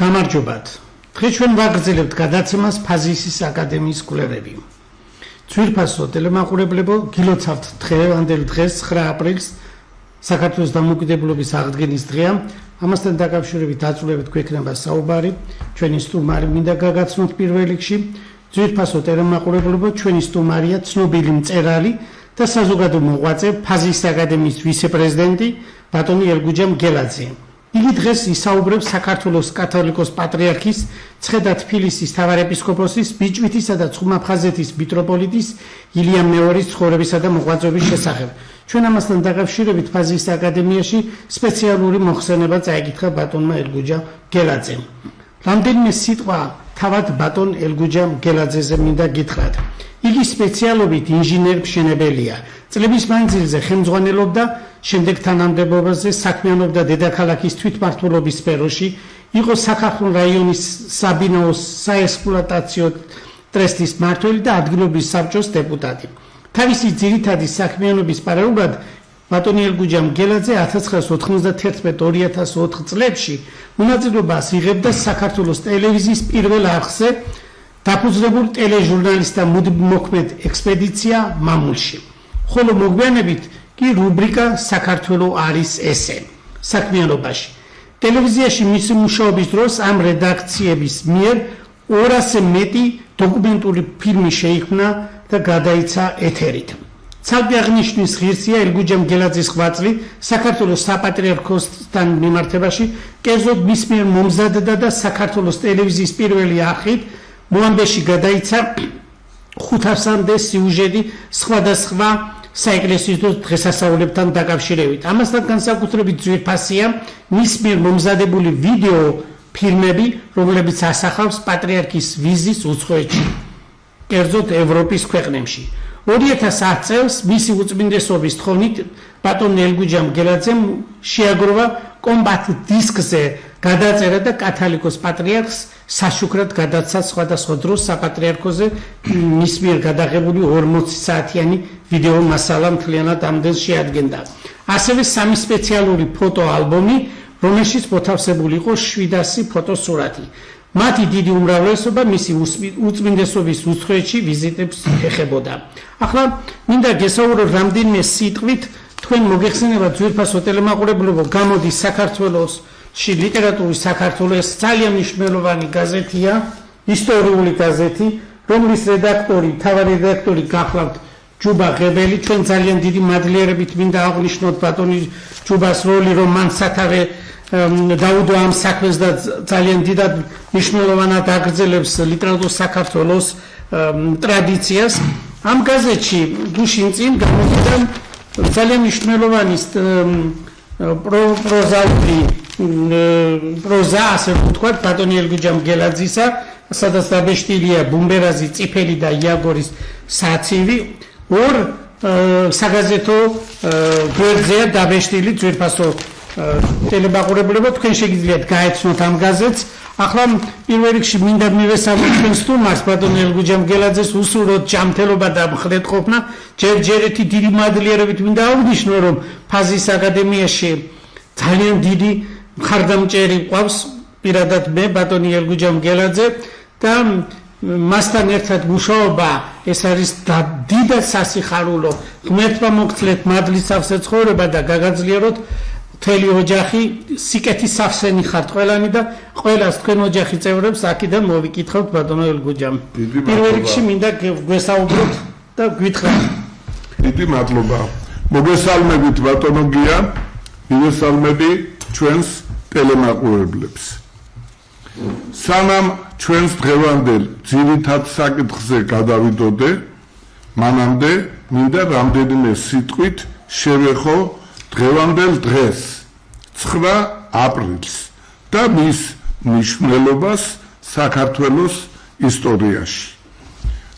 გამარჯობათ. დღეს ჩვენ ვაგრძელებთ გადაცემას ფაზისის აკადემიის კვლევები. ძვირფასო ტელემაყურებლებო, გილოცავთ დღევანდელ დღეს 9 აპრილს საქართველოს დამოუკიდებლობის აღდგენის დღეა. ამასთან დაკავშირებით დაწვრილებით გვექნება საუბარი. ჩვენი სტუმარი მინდა გაგაცნოთ პირველ რიგში. ძვირფასო ტელემაყურებლებო, ჩვენი სტუმარია ცნობილი მწერალი და საზოგადო მოღვაწე ფაზისის აკადემიის ვიცე-პრეზიდენტი ბატონი ელგუჯა მგელაძე. იგი დღეს ისაუბრებს საქართველოს კათოლიკოს პატრიარქის ცხედა თბილისის მთავარეპისკოპოსის ბიჭვინთისა და ცხუმაფხაზეთის მიტროპოლიტის ილია მეორის ცხოვრებისა და მოღვაწეობის შესახებ. ჩვენ ამასთან დაკავშირებით ფაზისის აკადემიაში სპეციალური მოხსენება წაიკითხა ბატონმა ელგუჯა მგელაძემ. რამდენიმე სიტყვა თავად ბატონ ელგუჯა მგელაძეზე მინდა გითხრათ. იგი სპეციალობით ინჟინერ-მშენებელია. წლების მანძილზე ხელმძღვანელობდა შემდეგ თანამდებობაზე საქმიანობდა დედაქალაქის თვითმმართველობის სფეროში, იყო სახალხო რაიონის საბინაოს საექსპლუატაციო ტრესტის მმართველი და ადგილობრივი საბჭოს დეპუტატი. თავისი ძირითადი საქმიანობის პარალელურად ბატონი ელგუჯა მგელაძე 1991-2004 წლებში მონაწილეობას იღებდა საქართველოს ტელევიზიის პირველ არხზე დაფუძნებულ ტელეჟურნალისტთა მოქმედ ექსპედიცია მამულში. ხოლო მოგვიანებით კი რუბრიკა საქართველო არის ესე საქმიანობაში. ტელევიზიაში მისი მუშაობის დროს ამ რედაქციების მიერ 200-ზე მეტი დოკუმენტური ფილმი შეიქმნა და გადაიცა ეთერით. ცალკე აღნიშნვის ღირსია ელგუჯა მგელაძის ღვაწლი საქართველოს საპატრიარქოსთან მიმართებაში, კერძოდ მის მიერ მომზადდა და საქართველოს ტელევიზიის პირველი არხით მოამბეში გადაიცა 500-მდე სიუჟეტი სხვადასხვა საეკლესიო დღესასწაულებთან დაკავშირებით. ამასთან განსაკუთრებით ძვირფასია მის მიერ მომზადებული ვიდეო ფილმები, რომლებიც ასახავს პატრიარქის ვიზის უცხოეთში, კერძოდ ევროპის ქვეყნებში. 2010 წელს მისი უწმინდესობის თხოვნით ბატონ ელგუჯა მგელაძემ შეაგროვა კომპაქტ დისკზე გადაწერა და კათოლიკოს პატრიარქს საშუქრად გადაცა სხვადასხვა დროს საპატრიარქოზე მის მიერ გადაღებული 40 საათიანი ვიდეო მასალა მთლიანად ამდენს შეადგენდა. ასევე 3 სპეციალური ფოტო ალბომი, რომელშიც მოთავსებული იყო 700 ფოტოსურათი. მათი დიდი უმრავლესობა მისი უწმინდესობის უცხოეთში ვიზიტებს ეხებოდა. ახლა მინდა გესაუბრო რამდენიმე სიტყვით თქვენ მოგეხსენება ძვირფასო ტელემაყურებლებო, გამოდის საქართველოსში ლიტერატურის საქართველოს ძალიან მნიშვნელოვანი გაზეთია, ისტორიული გაზეთი, რომლის რედაქტორი, მთავარი რედაქტორი გახლავთ ჯუბა ღებელი. ჩვენ ძალიან დიდი მადლიერებით მინდა აღნიშნოთ ბატონი ჯუბას როლი, რომ მან სათავე დაუდო ამ საქმეს და ძალიან დიდად მნიშვნელოვნად აგრძელებს ლიტერატურის საქართველოს ტრადიციას. ამ გაზეთში გუშინ წინ გამოვიდა ძალიან მნიშვნელოვანი პროზა, ასე ვთქვათ, ბატონი ელგუჯა მგელაძისა, სადაც დაბეჭდილია ბუმბერაზი, წიფელი და იაგორის საცივი. ორ საგაზეთო გვერდზეა დაბეჭდილი ძვირფასო ტელემაყურებლებო, თქვენ შეგიძლიათ გაეცნოთ ამ გაზეთს. ახლა პირველ რიგში მინდა მივესალმოთ თქვენ სტუმარს ბატონ ელგუჯა მგელაძეს უსურვოთ ჯანმრთელობა და მხრეთყოფნა. ჯერჯერეთი დიდი მადლიერებით მინდა აღნიშნო, რომ ფაზისის აკადემიაში ძალიან დიდი მხარდამჭერი ყავს პირადად მე ბატონი ელგუჯა მგელაძე და მასთან ერთად მუშაობა ეს არის დიდად სასიხარულო. ღმერთმა მოგცლეთ მადლის სავსე ცხოვრება და გაგაძლიეროთ მთელი ოჯახი, სიკეთის სახსენი ხართ ყველანი და ყველას თქვენ ოჯახის წევრებს აქედან მოვიკითხავთ ბატონო ელგუჯამ. პირველ რიგში მინდა გვესაუბროთ და გვითხრათ. დიდი მადლობა. მოგესალმებით ბატონო გია, მივესალმები ჩვენს ტელემაყურებლებს. სანამ ჩვენს დღევანდელ ძირითად საკითხზე გადავიდოდე, მანამდე მინდა რამდენიმე სიტყვით შევეხო დღევანდელ დღეს 9 აპრილს და მის მნიშვნელობას საქართველოს ისტორიაში.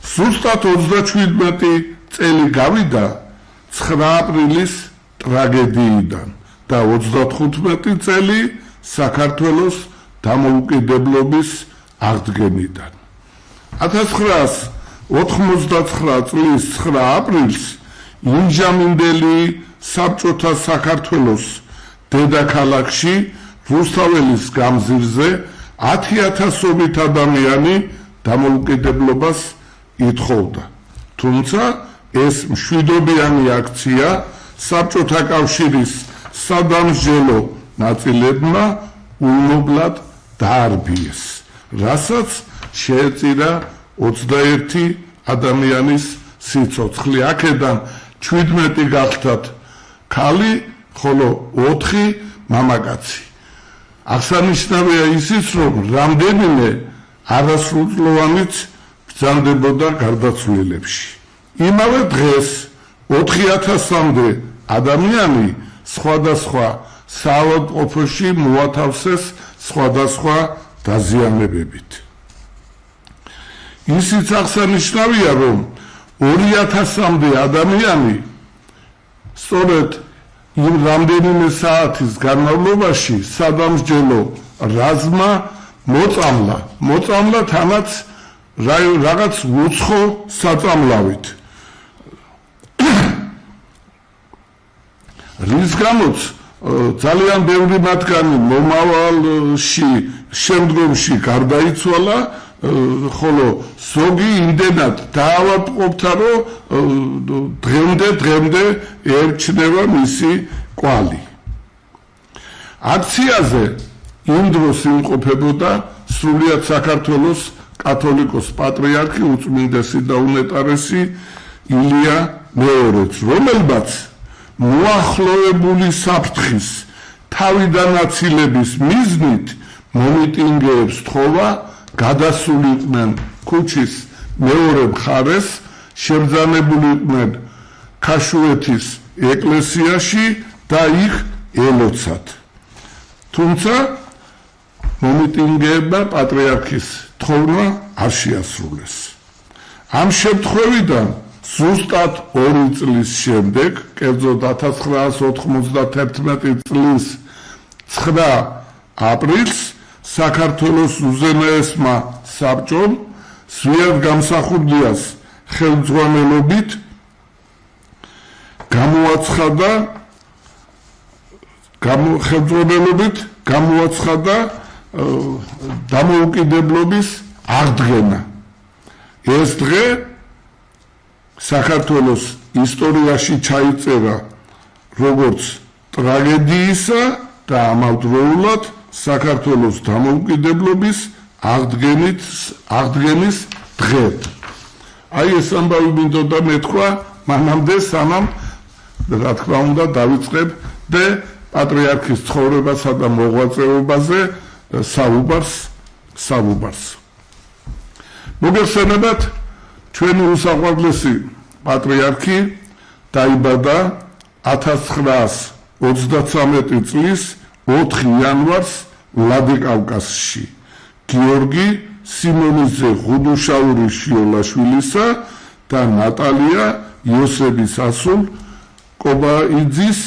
ზუსტად 37 წელი გავიდა 9 აპრილის ტრაგედიიდან და 35 წელი საქართველოს დამოუკიდებლობის აღდგენიდან. 1989 წლის 9 აპრილს იმჟამინდელი საბჭოთა საქართველოს დედაქალაქში რუსთაველის გამზირზე 10,000-ობით ადამიანი დამოუკიდებლობას ითხოვდა. თუმცა ეს მშვიდობიანი აქცია საბჭოთა კავშირის სადამსჯელო ნაწილებმა უნობლად დაარბიეს, რასაც შეეწირა 21 ადამიანის სიცოცხლე. აქედან 17 გახდათ ქალი, ხოლო 4 მამაკაცი. აღსანიშნავია ისიც, რომ რამდენიმე არასრულწლოვანიც ბრძანდებოდა გარდაცვლილებში. იმავე დღეს 4,000-მდე ადამიანი სხვადასხვა საავადმყოფოში მოათავსეს სხვადასხვა დაზიანებებით. ისიც აღსანიშნავია, რომ 2,000-მდე ადამიანი სწორედ იმ რამდენიმე საათის განმავლობაში სადამსჯელო რაზმმა მოწამლა თანაც რაღაც უცხო საწამლავით. რის გამოც ძალიან ბევრი მათგანი მომავალში შემდგომში გარდაიცვალა, ხოლო ზოგი იმდენად დაავადყოფდა, რომ დღემდე ერჩნევა მისი კვალი. აქციაზე იმ დროს იმყოფებოდა სრულიად საქართველოს კათოლიკოს პატრიარქი უწმინდესი და უნეტარესი ილია მეორეც, რომელმაც მოახლოებული საფრთხის თავიდანაცილების მიზნით მომიტინგეებს თხოვა გადასულიყვნენ ქუჩის მეორე მხარეს, შებრძანებულიყვნენ ქაშუეთის ეკლესიაში და იქ ელოცათ. თუმცა მომიტინგეებმა პატრიარქის თხოვნა არ შეასრულეს. ამ შემთხვევიდან ზუსტად 2 წლის შემდეგ, კერძოდ 1991 წლის 9 აპრილს საქართველოს უზენაესმა საბჭომ ზვიად გამსახურდიას ხელმძღვანელობით გამოაცხადა დამოუკიდებლობის აღდგენა. ეს დღე საქართველოს ისტორიაში ჩაიწერა როგორც ტრაგედიისა და ამავდროულად საქართველოს დამოუკიდებლობის აღდგენის დღედ. აი ეს ამბავი მინდოდა მეთქვა მანამდე, სანამ რა თქმა უნდა დავიწყებ და პატრიარქის ცხოვრებასა და მოღვაწეობაზე საუბარს. მოგეხსენებათ, ჩვენი უსაყვარლესი პატრიარქი დაიბადა 1933 წლის 4 იანვარს ვლადიკავკაზში გიორგი სიმონიძე ღუდუშაურის შიოლაშვილისა და ნატალია იოსების ასულ კობაიძის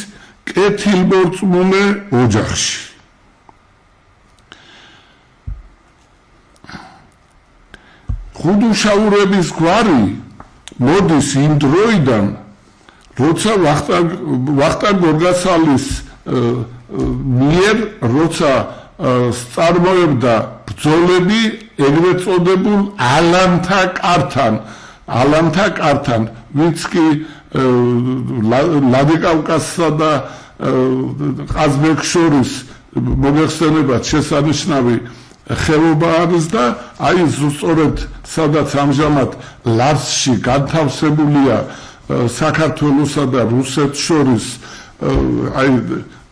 კეთილმორწმუნე ოჯახში. ღუდუშაურების გვარი მოდის იმ დროიდან, როცა ვახტანგ გორგასალის მიერ როცა წარმოებდა ბრძოლები ეგრეთ წოდებულ ალანთა კართან, ვინც კი ლადიკავკაზსა და ყაზბეგს შორის მოგეხსენებათ შესანიშნავი ხელობა არის და აი ზუსტად სადაც ამჟამად ლარსში განთავსებულია საქართველოსა და რუსეთს შორის აი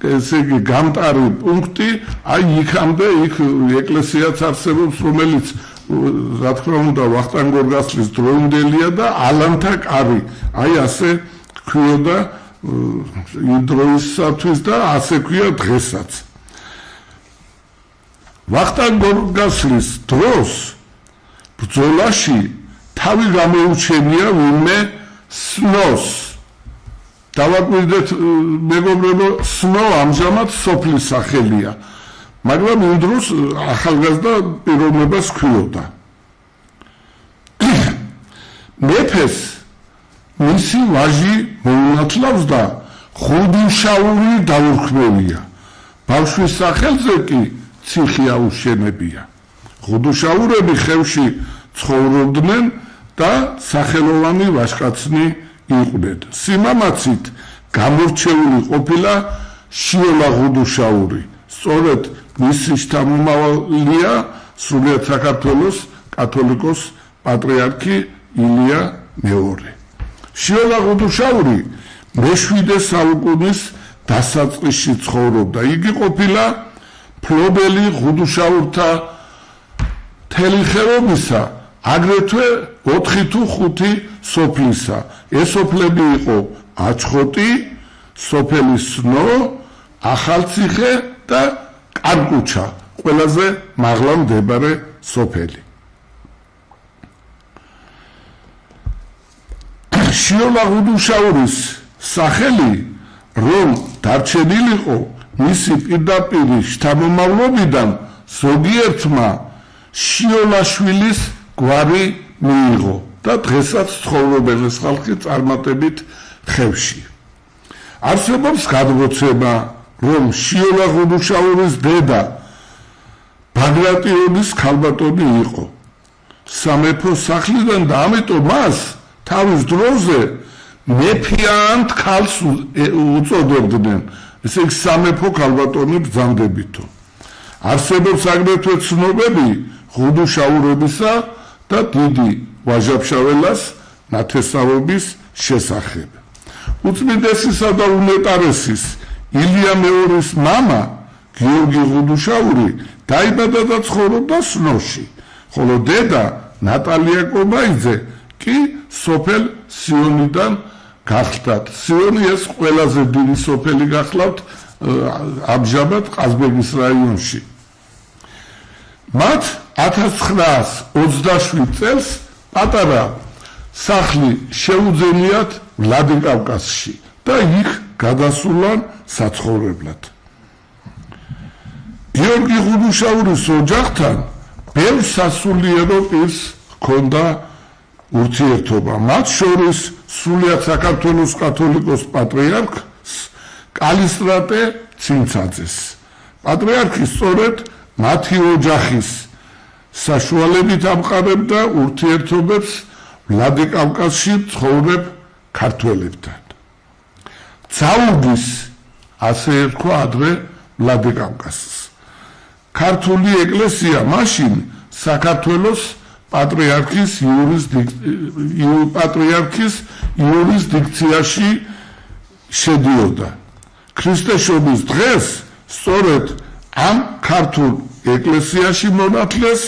ესე იგი გამტარი პუნქტი, აი იქამდე იქ ეკლესიაც არსებობს, რომელიც რა თქმა უნდა ვახტანგ გორგასლის დროინდელია და ალანთა კარი, აი ასე ქვიოდა იმ დროისათვის და ასე ქვია დღესაც. ვახტანგ გორგასლის დროს ბრძოლაში თავი გამოუჩენია ვინმე სნოს. დავაკვირდეთ მეგობრებო, სნო ამჟამად სოფლის სახელია, მაგრამ იმ დროს ახალგაზრდა პიროვნებას ქვიოდა. მეფეს მისი ვაჟი მოუნათლავს და ღუდუშაური დაურქმევია. ბავშვის სახელზე კი ციხე აუშენებია. ღუდუშაურები ხევში ცხოვრობდნენ და სახელოვანი ვაჟკაცნი იყვნენ. სიმამაცით გამორჩეული ყოფილა შიოლა ღუდუშაური. სწორედ მისი შთამომავალია სრულიად საქართველოს კათოლიკოს პატრიარქი ილია მეორე. შიოლა ღუდუშაური მე-7 საუკუნის დასაწყისში ცხოვრობდა. იგი ყოფილა ფლობელი ღუდუშაურთა მთელი ხეობისა, აგრეთვე 4 თუ 5 სოფლისა. ეს სოფლები იყო აჩხოტი, სოფელი სნო, ახალციხე და კანკუჩა, ყველაზე მაღლა მდებარე სოფელი. შიოლა ღუდუშაურის სახელი, რომ დარჩენილიყო მისი პირდაპირი შთამომავლობიდან, ზოგიერთმა შიოლაშვილის გვარი მიიღო და დღესაც ცხოვრობენ ეს ხალხი წარმატებით ხევში. არსებობს გადმოცემა, რომ შიოლა ღუდუშაურის დედა ბაგრატიონის ქალბატონი იყო სამეფო სახლიდან და ამიტომ მას თავის დროზე მეფიანთ ქალს უწოდებდნენ, ესე იგი სამეფო ქალბატონი ბრძანდებითო. არსებობს აგრეთვე ცნობები ღუდუშაურებისა და დიდი ვაჟა-ფშაველას ნათესაობის შესახებ. უწმიდესისა და უნეტარესის ილია მეორის მამა გიორგი ღუდუშაური დაიბადა და ცხოვრობდა სნოში, ხოლო დედა ნატალია კობაიძე კი სოფელ სიონიდან გახლდათ. სიონი ეს ყველაზე დიდი სოფელი გახლავთ ამჟამად ყაზბეგის რაიონში. მათ 1927 წელს პატარა სახლი შეუძენიათ ვლადიკავკაზში და იქ გადასულან საცხოვრებლად. გიორგი ღუდუშაურის ოჯახთან ბევრ სასულიერო პირს ჰქონდა ურთიერთობა, მათ შორის სრულიად საქართველოს კათოლიკოს პატრიარქს კალისტრატე ცინცაძეს. პატრიარქი სწორედ მათი ოჯახის საშუალებით ამყარებდა ურთიერთობებს ვლადიკავკაზში ცხოვრებ ქართველებთან. ძალუგის, ასე ერქვა ადრე ვლადიკავკაზს. ქართული ეკლესია მაშინ საქართველოს პატრიარქის იურისდიქციაში შედიოდა. ქრისტეშობის დღეს სწორედ ამ ქართულ ეკლესიაში მონათლეს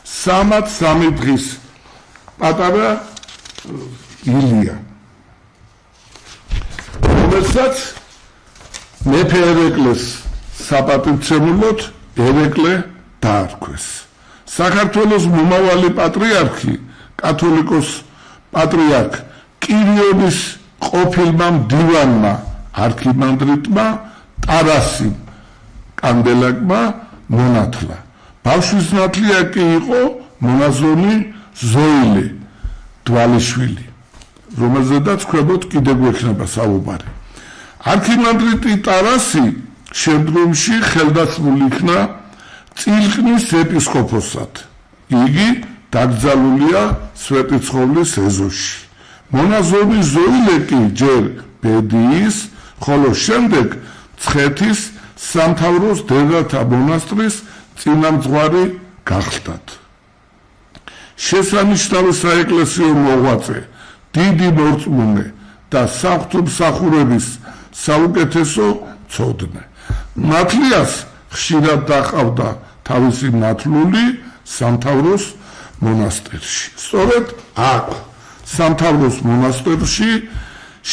303 დღის პატარა ილია, რომელსაც მეფე ერეკლეს საპატივცემულოდ ერეკლე დაარქვეს. საქართველოს მომავალი პატრიარქი, კათოლიკოს პატრიარქ კირიონის ყოფილმა მდივანმა არქიმანდრიტმა ტარასიმ კანდელაკმა მონათლა. ბავშვის ნათლია კი იყო მონაზონი ზოილე დვალიშვილი, რომელზედაც ქვებოთ კიდე გვექნება საუბარი. არქიმანდრიტი ტარასი შემდგომში ხელდასმული იქნა წილკნის ეპისკოპოსად. იგი დაკრძალულია სვეტიცხოვლის ეზოში. მონაზონი ზოილე კი ჯერ ბედიის, ხოლო შემდეგ მცხეთის სამთავროს დედათა მონასტრის წინამძღვარი გახლდათ. შესანიშნავი საეკლესიო მოღვაწე, დიდი მორწმუნე და საღვთომსახურების საუკეთესო ცოდნე. ნათლიას ხშირად დაყავდა თავისი ნათლული სამთავროს მონასტერში. სწორედ აქ სამთავროს მონასტერში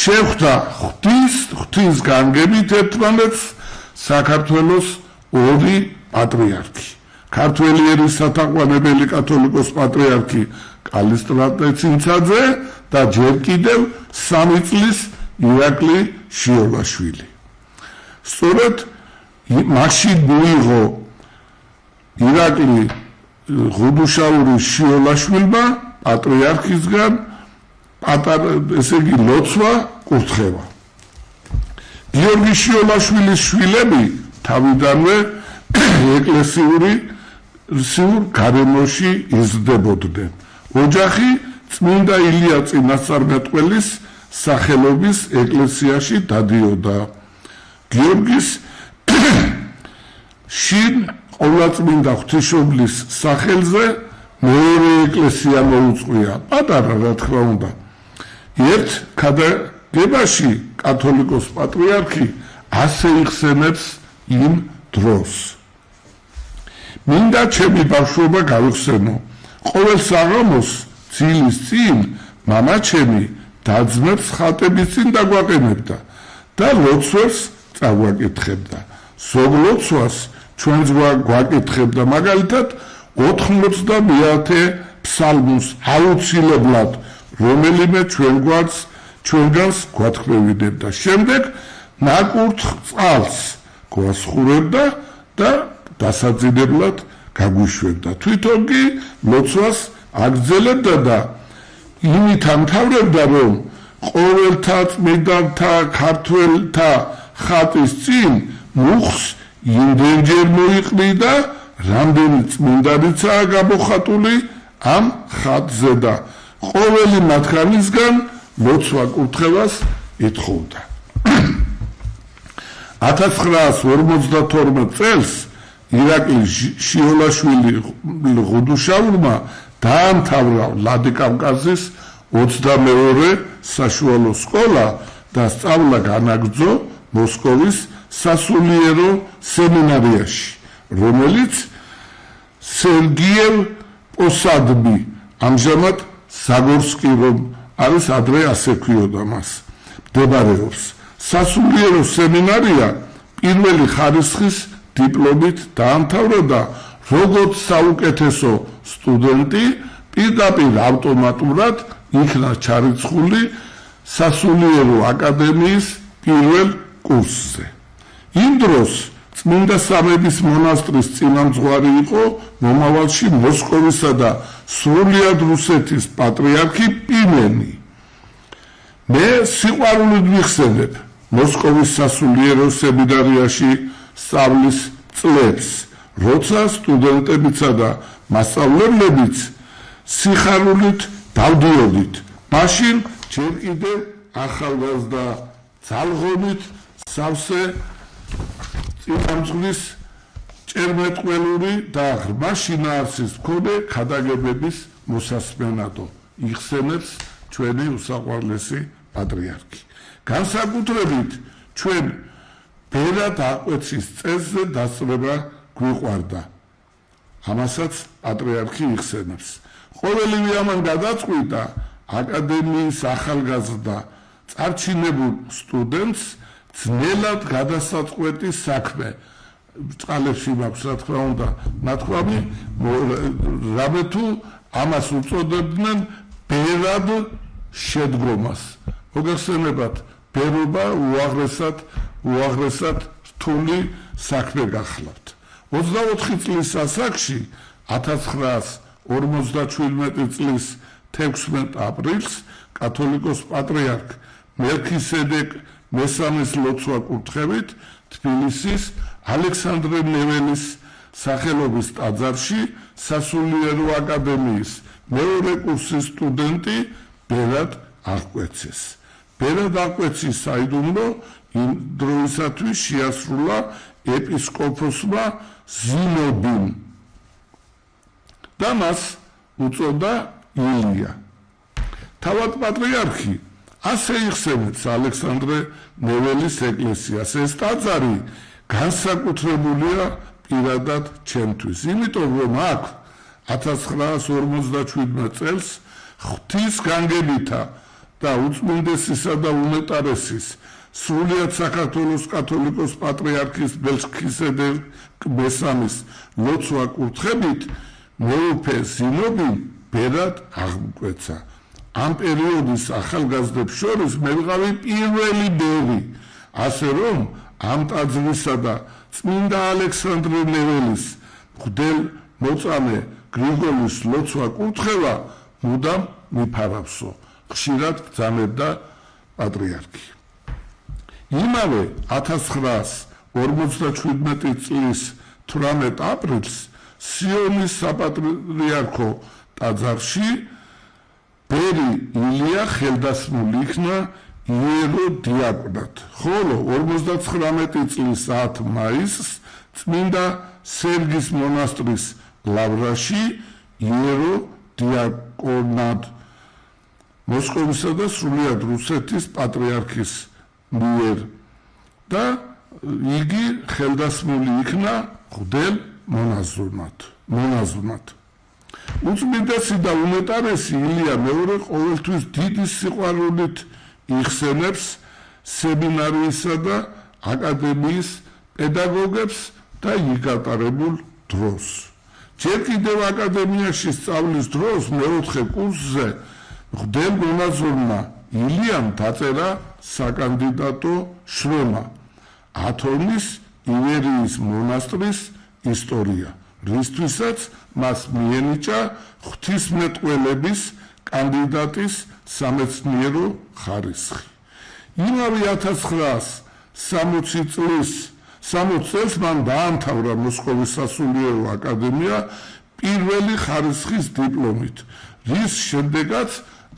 შეხვდა ღვთის განგებით ერთმანეთს საქართველოს ორი პატრიარქი. ქართველი ერის სათაყვანებელი კათოლიკოს პატრიარქი კალისტრატე ცინცაძე და ჯერ კიდევ 3 წლის ირაკლი შიოლაშვილი. სწორედ მაშინ მოიღო ირაკლი ღუდუშაურის შიოლაშვილმა პატრიარქისგან ესე იგი ლოცვა კურთხევა. გიორგი შიოლაშვილის შვილები თავიდანვე ეკლესიური გარემოში იზრდებოდნენ. ოჯახი წმინდა ილია წინასწარმეტყველის სახელობის ეკლესიაში დადიოდა. გიორგის შინ ყოვლადწმინდა ღვთისმშობლის სახელზე მეორე ეკლესია მოუწყვია, პატარა რა თქმა უნდა. ერთ ქადაგებაში კათოლიკოს პატრიარქი ასე იხსენებს იმ დროს. მინდა ჩემი ბავშვობა გავიხსენო. ყოველ საღამოს ძილის წინ მამა ჩემი დაძმებს ხატების წინ დაგვაყენებდა და ლოცვებს წაგვაკითხებდა. ზოგ ლოცვას ჩვენს გვაკითხებდა მაგალითად 91 ფსალმოს აუცილებლად, რომელიმე ჩვენგანს გვათქმევინებდა. შემდეგ ნაკურთხ წყალს გვასხურებდა და დასაძინებლად გაგვიშვებდა. თვითონ კი ლოცვას აგრძელებდა და იმით ამთავრებდა, რომ ყოველთა წმინდანთა ქართველთა ხატის წინ მუხს იმდენჯერ მოიყრიდა, რამდენი წმინდანიცაა გამოხატული ამ ხატზე და ყოველი მათგანისგან ლოცვა კურთხევას ეთხოვდა. 1952 წელს ირაკლი შიოლაშვილი ღუდუშაურმა დაამთავრა ვლადიკავკაზის 22 საშუალო სკოლა და სწავლა განაგრძო მოსკოვის სასულიერო სემინარიაში, რომელიც სერგიევ პოსადბი, ამჟამად ზაგორსკი რომ არის, ადრე ასე ქვიოდა მას, მდებარეობს. სასულიერო სემინარია პირველი ხარისხის დიპლომით დაამთავრა და როგორც საუკეთესო სტუდენტი პირდაპირ ავტომატურად იქნა ჩარიცხული სასულიერო აკადემიის პირველ კურსზე. იმ დროს წმინდა სამების მონასტრის წინამძღვარი იყო მომავალში მოსკოვისა და სრულიად რუსეთის პატრიარქი პიმენი. მე სიყვარულით ვიხსენებ მოსკოვის სასულიერო სემინარიაში სწავლის წლებს, როცა სტუდენტებიცა და მასწავლებლებიც სიხარულით დავდიოდით. მაშინ ჯერ კიდევ ახალგაზრდა ძალღონით სავსე წინამძღვრის ჭერმეტყველური და ღრმა შინაარსის მქონე ქადაგებების მოსასმენადო იხსენებს ჩვენი უსაყვარლესი პატრიარქი. განსაკუთრებით ჩვენ ბერად აკვეცის წესზე დასწრება გვიყვარდა. ამასაც პატრიარქი იხსენებს. ყოველივე ამან გადაწყვიტა აკადემიის ახალგაზრდა წარჩინებულ სტუდენტს ძნელად გადასაწყვეტის საქმე. წყალებში მაქვს რა თქმა უნდა ნათქვამი, რამე თუ ამას უწოდებდნენ ბერად შედგომას. მოგეხსენებათ, ბერობა უაღრესად რთული საქმე გახლავთ. 24 წლის ასაკში 1957 წლის 16 აპრილს კათოლიკოს პატრიარქ მელქისედეკ მესამეს ლოცვა კურთხევით თბილისის ალექსანდრე ნეველის სახელობის ტაძარში სასულიერო აკადემიის მეორე კურსის სტუდენტი ბერად აღკვეცეს. ბერად აღკვეცის საიდუმლო იმ დროისათვის შეასრულა ეპისკოპოსმა ზინობიმ და მას უწოდა ილია. თავად პატრიარქი ასე იხსენებს ალექსანდრე ნეველის ეკლესიას. ეს ტაძარი განსაკუთრებულია პირადად ჩემთვის, იმიტომ რომ აქ 1957 წელს ღვთის განგებითა და უწმინდესისა და უმეტარესის სრულიად საქართველოს კათოლიკოს პატრიარქის მელქისედეკ მესამის ლოცვა კურთხებით მეუფე ზინობიმ ბერად აღკვეცა. ამ პერიოდის ახალგაზრდებს შორის მე ვიყავი პირველი ბერი, ასე რომ ამ ტაძრისა და წმინდა ალექსანდრე ნეველის მღვდელ მოწამე გრიგოლის ლოცვა კურთხევა მუდამ მიფარავსო. ხშირად ბრძანებდა პატრიარქი. იმავე 1957 წლის 18 აპრილს სიონის საპატრიარქო ტაძარში ბერი ილია ხელდასმული იქნა იერო დიაკვნად, ხოლო 59 წლის 10 მაისს წმინდა სერგის მონასტრის ლავრაში იერო დიაკვნად მოსკოვისა და სრულიად რუსეთის პატრიარქის მიერ და იგი ხელდასმული იქნა ღვთელ მონაზვნად. უწმინდესი და უმეტარესი ილია მეორე ყოველთვის დიდი სიყვარულით იხსენებს სემინარიისა და აკადემიის პედაგოგებს და იგატარებულ დროს. ჯერ კიდევ აკადემიაში სწავლის დროს მეოთხე კურსზე ღვთელ მონაზვნმა ილიამ დაწერა საკანდიდატო შრომა ათონის ივერიის მონასტრის ისტორია, რისთვისაც მას მიენიჭა ღვთისმეტყველების კანდიდატის სამეცნიერო ხარისხი. იმავე 1960 წელს მან დაამთავრა მოსკოვის სასულიერო აკადემია პირველი ხარისხის დიპლომით, რის შემდეგაც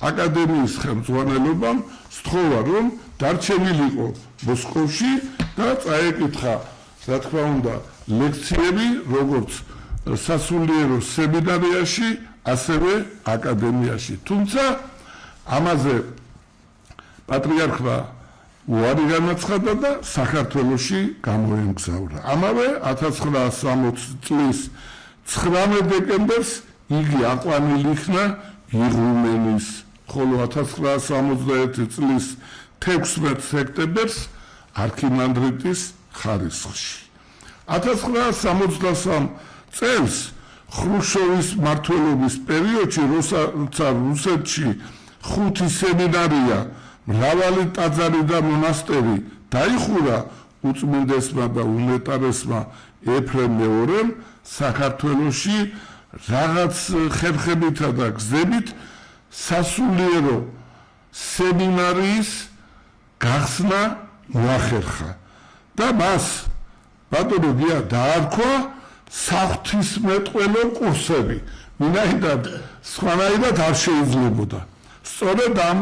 აკადემიის ხელმძღვანელობამ სთხოვა, რომ დარჩენილიყო მოსკოვში და წაეკითხა, რა თქმა უნდა, ლექციები როგორც სასულიერო სემინარიაში, ასევე აკადემიაში. თუმცა ამაზე პატრიარქმა უარი განაცხადა და საქართველოში გამოემგზავრა. ამავე 1960 წლის 19 დეკემბერს იგი აყვანილი იქნა იღუმენის, ხოლო 1961 წლის 16 სექტემბერს არქიმანდრიტის ხარისხში. 1963 წელს ხრუშჩოვის მმართველობის პერიოდში, როცა რუსეთში 5 სემინარია, მრავალი ტაძარი და მონასტერი დაიხურა, უწმინდესმა და უმეტარესმა ეფრემ მეორემ საქართველოში რაღაც ხერხებითა და გზებით სასულიერო სემინარიის გახსნა მოახერხა და მას ბატონო გია დაარქვა საღვთისმეტყველო კურსები. ვინაიდან სხვანაირად არ შეიძლებოდა. სწორედ ამ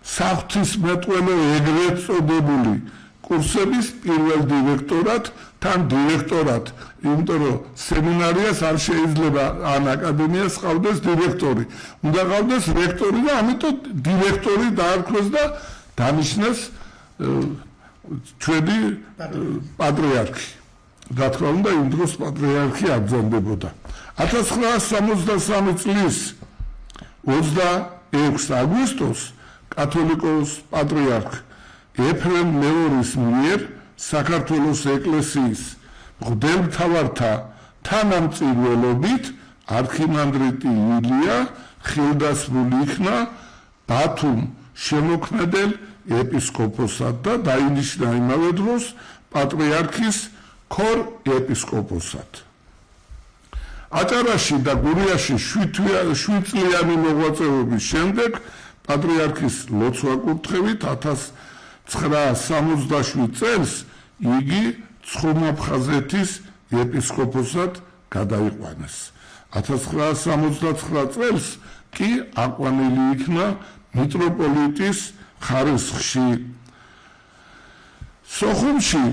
საღვთისმეტყველო ეგრეთ წოდებული კურსების პირველ დირექტორად, თან დირექტორად, იმიტომ რომ სემინარიას არ შეიძლება ან აკადემიას ყავდეს დირექტორი, უნდა ყავდეს რექტორი და ამიტომ დირექტორი დაარქვეს და დანიშნეს ჩვენი პატრიარქი. რა თქმა უნდა, იმ დროს პატრიარქი აბრძანდებოდა. 1963 წლის 26 აგვისტოს კათოლიკოს პატრიარქ ეფრემ მეორის მიერ საქართველოს ეკლესიის მღვდელმთავართა თანამწირველობით არქიმანდრიტი ილია ხილდასმული იქნა ბათუმ შემოქმედელ ეპისკოპოსად და დაინიშნა იმავე დროს პატრიარქის ქორ ეპისკოპოსად. აჭარაში და გურიაში 7 წლიანი მოღვაწეობის შემდეგ პატრიარქის ლოცვა კურთხევით 1967 წელს იგი ცხუმაფხაზეთის ეპისკოპოსად გადაიყვანეს. 1969 წელს კი აყვანილი იქნა მიტროპოლიტის ხარისხში. სოხუმში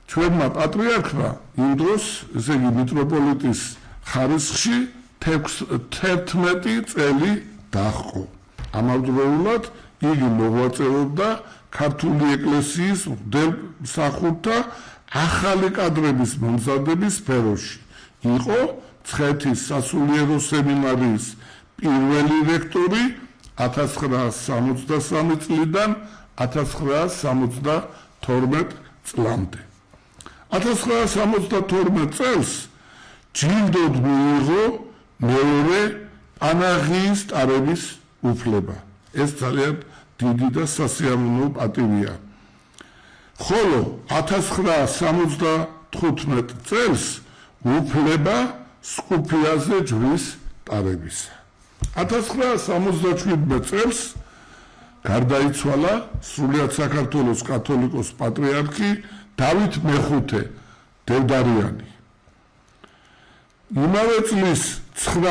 ჩვენმა პატრიარქმა იმ დროს, ესე იგი მიტროპოლიტის ხარისხში 11 წელი დაჰყო. ამავდროულად იგი მოღვაწეობდა ქართული ეკლესიის მღვდელმსახურთა ახალი კადრების მომზადების სფეროში. იყო მცხეთის სასულიერო სემინარიის პირველი რექტორი 1963 წლიდან 1972 წლამდე. 1972 წელს ჯილდოდ მიიღო მეორე პანაღიის ტარების უფლება. ეს ძალიან დიდი და სასიამოვნო პატივია. ხოლო 1975 წელს უფლება სკუფიაზე ჯვრის ტარებისა. 1977 წელს გარდაიცვალა სრულიად საქართველოს კათოლიკოს პატრიარქი დავით მეხუთე დევდარიანი. იმავე წლის 9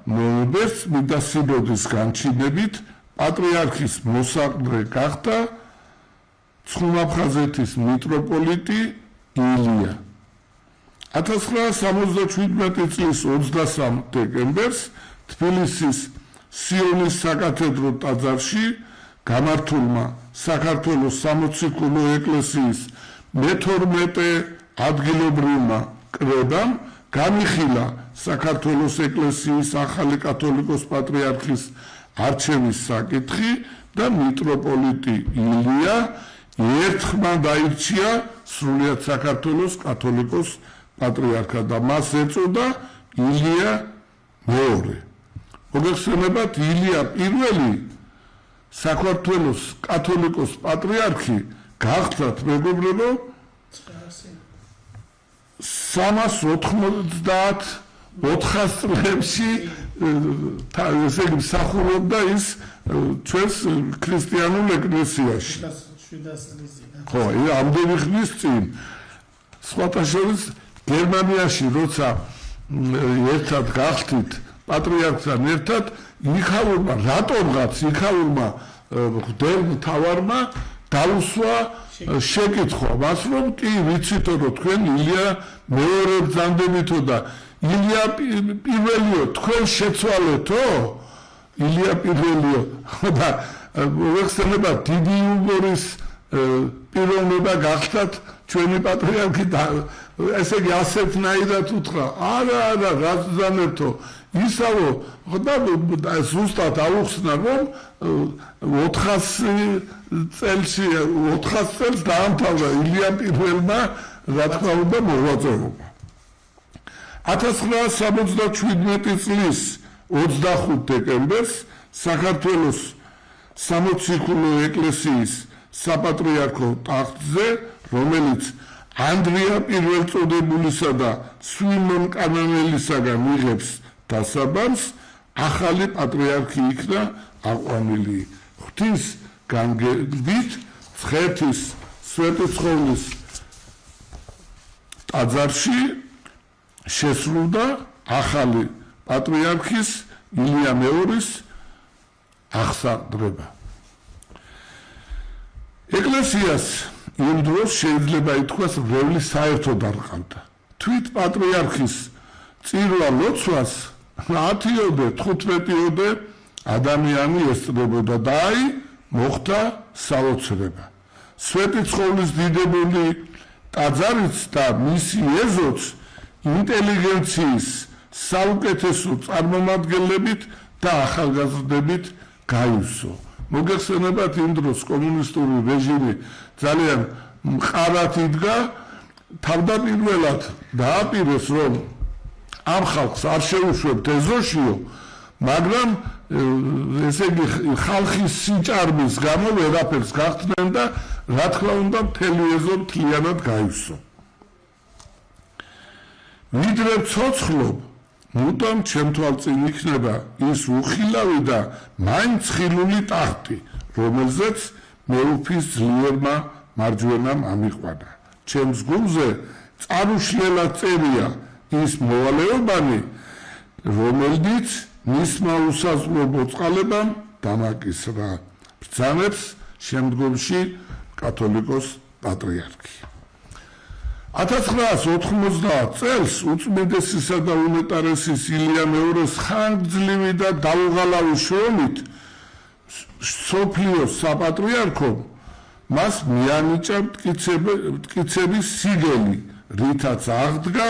ნოემბერს მიდა სინოდის განჩინებით პატრიარქის მოსაყდრე გახდა ცხუნაფხაზეთის მიტროპოლიტი ილია. 1977 წლის 23 დეკემბერს თბილისის სიონის საკათედრო ტაძარში გამართულმა საქართველოს სამოციქულო ეკლესიის მე-12 ადგილობრივმა კრებამ განიხილა საქართველოს ეკლესიის ახალი კათოლიკოს პატრიარქის არჩევის საკითხი და მიტროპოლიტი ილია ერთხმად აირჩია სრულიად საქართველოს კათოლიკოს პატრიარქად და მას ეწოდა ილია მეორე. მოგეხსენებათ, ილია პირველი საქართველოს კათოლიკოს პატრიარქი გახდათ მეგობრებო 394 წლებში ესე იგი მსახურობდა ის ჩვენს ქრისტიანულ ეკლესიაში. ხო, ამდენი ხნის წინ სხვათა შორის გერმანიაში როცა ერთად გახდით პატრიარქთან ერთად იქაურმა რატომღაც იქაურმა მღვდელმთავარმა დაუსვა შეკითხვა მას რომ კი ვიცითო რომ თქვენ ილია მეორე ბრძანდებითო და ილია პირველიო თქვენ შეცვალეთო ილია პირველიო და მოიხსენება დიდი უგორის პიროვნება გახდათ ჩვენი პატრიარქი და ესე იგი ასეთნაირად უთხრა არა რაც ბრძანებთო ისავო და ზუსტად აუხსნა რომ 400 წელს დაამთავრა ილია პირველმა რა თქმა უნდა მოღვაწეობა. 1977 წლის 25 დეკემბერს საქართველოს სამოციქულო ეკლესიის საპატრიარქო ტახტზე, რომელიც ანდრია პირველწოდებულისა და სვიმონ კანანელისაგან იღებს დასაბამს, ახალი პატრიარქი იქნა აყვანილი. ღვთის განგებით მცხეთის სვეტიცხოვლის ტაძარში შესრულდა ახალი პატრიარქის ილია მეორის აღსაყდრება. ეკლესიას იმ დროს შეიძლება ითქვას მრევლის საერთოდ არ ყავდა. თვით პატრიარქის წირვა ლოცვას 10-ოდე 15-ოდე ადამიანი ესწრებოდა და აი მოხდა საოცრება. სვეტიცხოვლის დიდებული ტაძარიც და მისი ეზოც ინტელიგენციის საუკეთესო წარმომადგენლებით და ახალგაზრდებით გაივსო. მოგეხსენებათ იმ დროს კომუნისტური რეჟიმი ძალიან მყარად იდგა, თავდაპირველად დააპირეს რომ ამ ხალხს არ შეუშვებთ ეზოშიო, მაგრამ ესე იგი ხალხის სიჭარბის გამო ვერაფერს გახდნენ და რა თქმა უნდა მთელი ეზო მთლიანად გაივსო. ვიდრე ცოცხლობ, მუდამ ჩემთვალ წინ იქნება ის უხილავი და მაინც ხილული ტახტი, რომელზეც მეუფის ძლიერმა მარჯვენამ ამიყვანა. ჩემს გულზე წარუშლელად წერია ის მოვალეობანი, რომელიც მისმა უსაზღვრო მოწყალებამ დამაკისრა. ბრძანებს შემდგომში კათოლიკოს პატრიარქი. 1990 წელს უწმიდესისა და უნეტარესის ილია მეორის ხანგრძლივი და დაუღალავი შრომით სოფლიოს საპატრიარქომ მას მიანიჭა მტკიცების სიგელი, რითაც აღდგა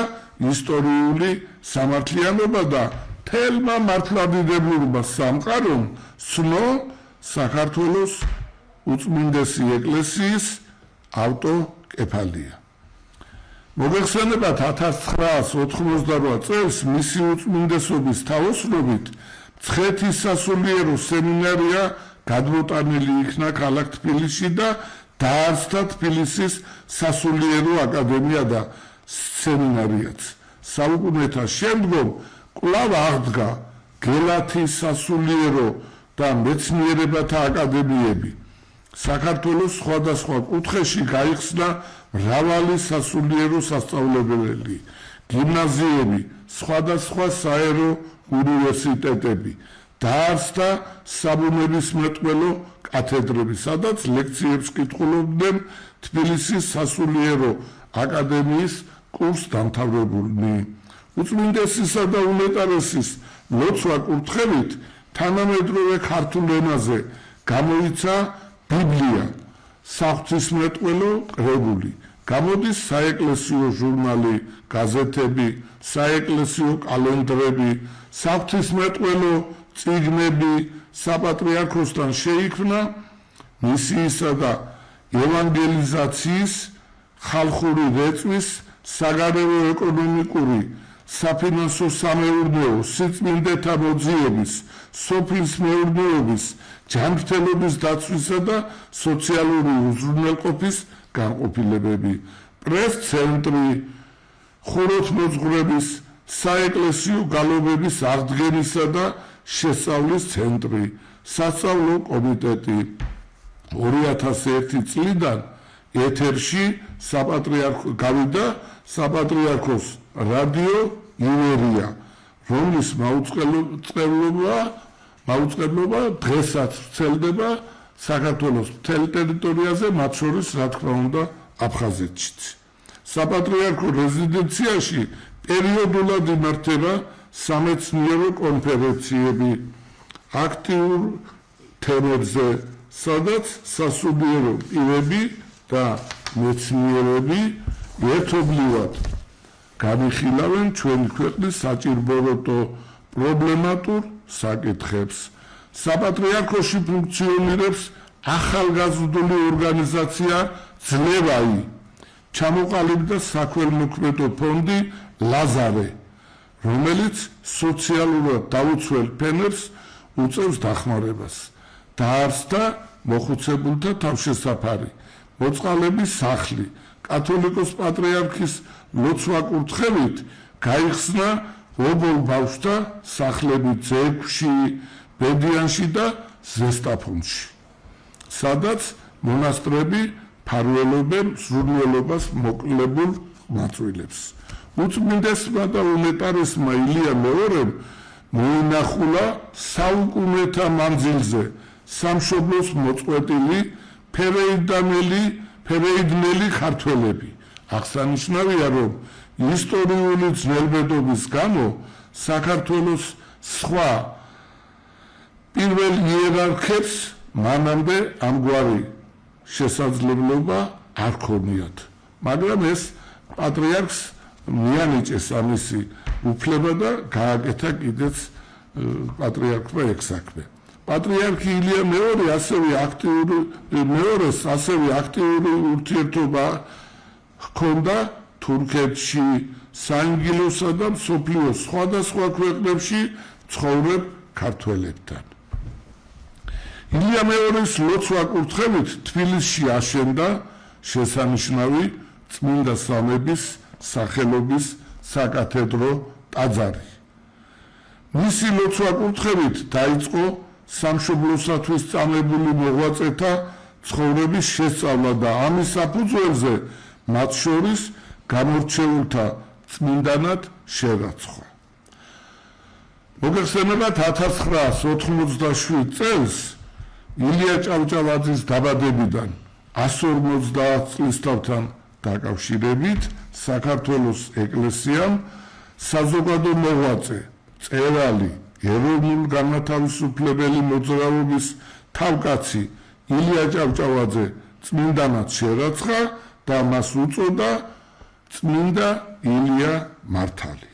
ისტორიული სამართლიანობა და თელმა მართლმადიდებულმა სამყარომ სნო საქართველოს უწმინდესი ეკლესიის ავტოკეფალია. მოგეხსენებათ 1988 წელს მისი უწმინდესობის თაოსნობით მცხეთის სასულიერო სემინარია გადმოტანილი იქნა ქალაქ თბილისში და დაარსდა თბილისის სასულიერო აკადემია და სემინარიაც. საუკუნეთა შემდგომ კვლავ აღდგა გელათის სასულიერო და მეცნიერებათა აკადემიები. საქართველოს სხვადასხვა კუთხეში გაიხსნა მრავალი სასულიერო სასწავლებელი, გიმნაზიები, სხვადასხვა საერო უნივერსიტეტები, დაარსდა საბუნებისმეტყველო კათედრები, სადაც ლექციებს კითხულობდნენ თბილისის სასულიერო აკადემიის კურსდამთავრებულნი. უწმინდესისა და უნეტარესის ლოცვა კურთხევით თანამედროვე ქართულ ენაზე გამოიცა ბიბლია, საღვთისმეტყველო კრებული, გამოდის საეკლესიო ჟურნალი, გაზეთები, საეკლესიო კალენდრები, საღვთისმეტყველო წიგნები, საპატრიარქოსთან შეიქმნა მისიისა და ევანგელიზაციის, ხალხური რეწვის, საგარეო ეკონომიკური, საფინანსო სამეურნეო, სიწმინდეთა მოძიების, სოფლის მეურნეობის, ჯანმრთელობის დაცვისა და სოციალური უზრუნველყოფის განყოფილებები, პრეს-ცენტრი, ხუროთმოძღვრების, საეკლესიო გალობების აღდგენისა და შესწავლის ცენტრი, სასწავლო კომიტეტი. 2001 წლიდან ეთერში გავიდა საპატრიარქოს რადიო ივერია, რომლის მაუწყებლობა დღესაც ვრცელდება საქართველოს მთელ ტერიტორიაზე, მათ შორის, რა თქმა უნდა, აფხაზეთშიც. საპატრიარქო რეზიდენციაში პერიოდულად იმართება სამეცნიერო კონფერენციები აქტიურ თემებზე, სადაც სასულიერო პირები და მეცნიერები ერთობლივად განიხილავენ ჩვენი ქვეყნის საჭიროებო პრობლემატურ საკითხებს. საპატრიარქოში ფუნქციონირებს ახალგაზრდული ორგანიზაცია ძლევაი, ჩამოყალიბდა საქველმოქმედო ფონდი ლაზარე, რომელიც სოციალურად დაუცველ ფენებს უწევს დახმარებას. დაარსდა მოხუცებულთა თავშესაფარი, მოწყალების სახლი, კათოლიკოს პატრიარქის ლოცვა კურთხევით გაიხსნა ობოლ ბავშვთა სახლები ძეგლში, ბედიანში და ზესტაფონში, სადაც მონასტრები ფარველობენ ზრუნველობას მოკლებულ მაწვილებს. უწმინდესმა და უნეტარესმა ილია მეორემ მოინახულა საუკუნეთა მანძილზე სამშობლოს მოწყვეტილი ფერეიდნელი ქართველები. აღსანიშნავია, რომ ისტორიული ძნელბედობის გამო საქართველოს სხვა პირველ იერარქებს მანამდე ამგვარი შესაძლებლობა არ ქონიათ, მაგრამ ეს პატრიარქს მიანიჭეს ამისი უფლება და გააკეთა კიდეც პატრიარქმა ეგ საქმე. პატრიარქი ილია მეორე ასევე აქტიური ურთიერთობა ჰქონდა თურქეთში, საინგილოსა და მსოფლიოს სხვადასხვა ქვეყნებში ცხოვრებ ქართველებთან. ილია მეორის ლოცვა კურთხევით თბილისში აშენდა შესანიშნავი წმინდა სამების სახელობის საკათედრო ტაძარი. მისი ლოცვა კურთხევით დაიწყო სამშობლოსათვის წამებული მოღვაწეთა ცხოვრების შესწავლა და ამის საფუძველზე მათ შორის გამორჩეულთა წმინდანად შერაცხვა. მოგეხსენებათ 1987 წელს ილია ჭავჭავაძის დაბადებიდან 150 წლისთავთან დაკავშირებით საქართველოს ეკლესიამ საზოგადო მოღვაწე, მწერალი, ეროვნულ-განმათავისუფლებელი მოძრაობის თავკაცი ილია ჭავჭავაძე წმინდანად შერაცხა და მას უწოდა წმინდა ილია მართალი.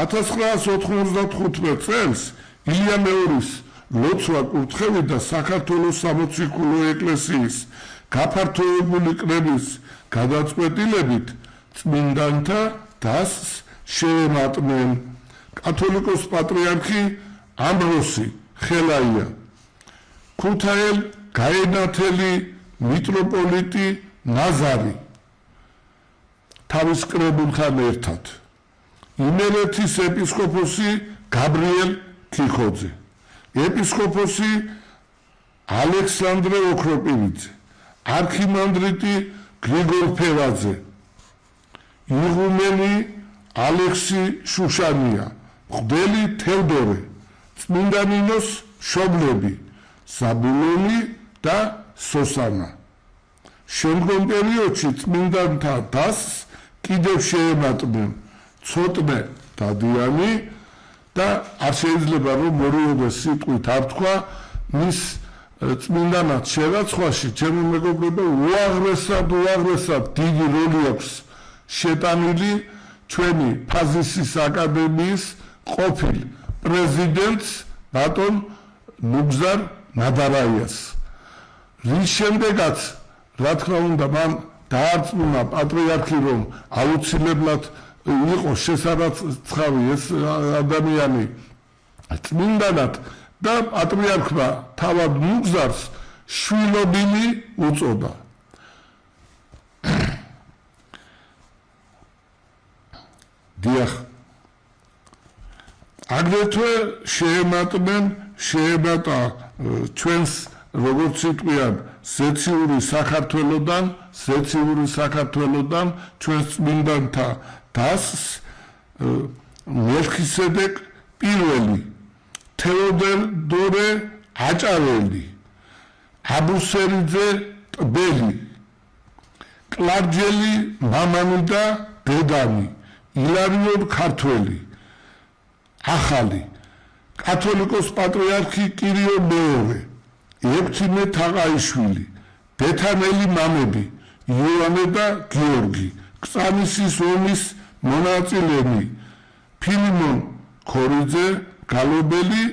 1995 წელს ილია მეორის ლოცვა კურთხევით და საქართველოს სამოციქულო ეკლესიის გაფართოებული კრების გადაწყვეტილებით წმინდანთა დასს შეემატნენ კათოლიკოს პატრიარქი ამბროსი ხელაია, ქუთაელ გაენათელი მიტროპოლიტი ნაზარი თავის კრებულთან ერთად, იმერეთის ეპისკოპოსი გაბრიელ ქიქოძე, ეპისკოპოსი ალექსანდრე ოქროპირიძე, არქიმანდრიტი გრიგორ ფევაძე, იღუმენი ალექსი შუშანია, მღვდელი თევდორე, წმინდა ნინოს მშობლები, ზაბულონი და სოსანა. შემდგომ პერიოდში წმინდანთა დასს კიდევ შეემატნენ ცოტნე დადიანი და არ შეიძლება რომ მორიოდე სიტყვით არ თქვა მის წმინდანად შერაცხვაში ჩემო მეგობრებო უაღრესად დიდი როლი აქვს შეტანილი ჩვენი ფაზისის აკადემიის ყოფილ პრეზიდენტს ბატონ ნუგზარ ნადარაიას რის შემდეგაც რა თქმა უნდა მან დაარწმუნა პატრიარქი რომ აუცილებლად იყო შესარაცხავი ეს ადამიანი წმინდანად და პატრიარქმა თავად ნუგზარს შვილობილი უწოდა. დიახ აგრეთვე შეემატა ჩვენს როგორც იტყვიან ზეციური საქართველოდან ჩვენს წმინდანთა დასს მელქისედეკ პირველი თეოდორე აჭარელი აბუსერიძე ტბელი კლარჯელი მამანი და დედანი ილარიონ ქართველი ახალი კათოლიკოს პატრიარქი კირიო მეორე ექვთიმე თაყაიშვილი ბეთანელი მამები იოანე და გიორგი კწანისის ომის მონაწილენი ფილიმონ ქორიძე გალობელი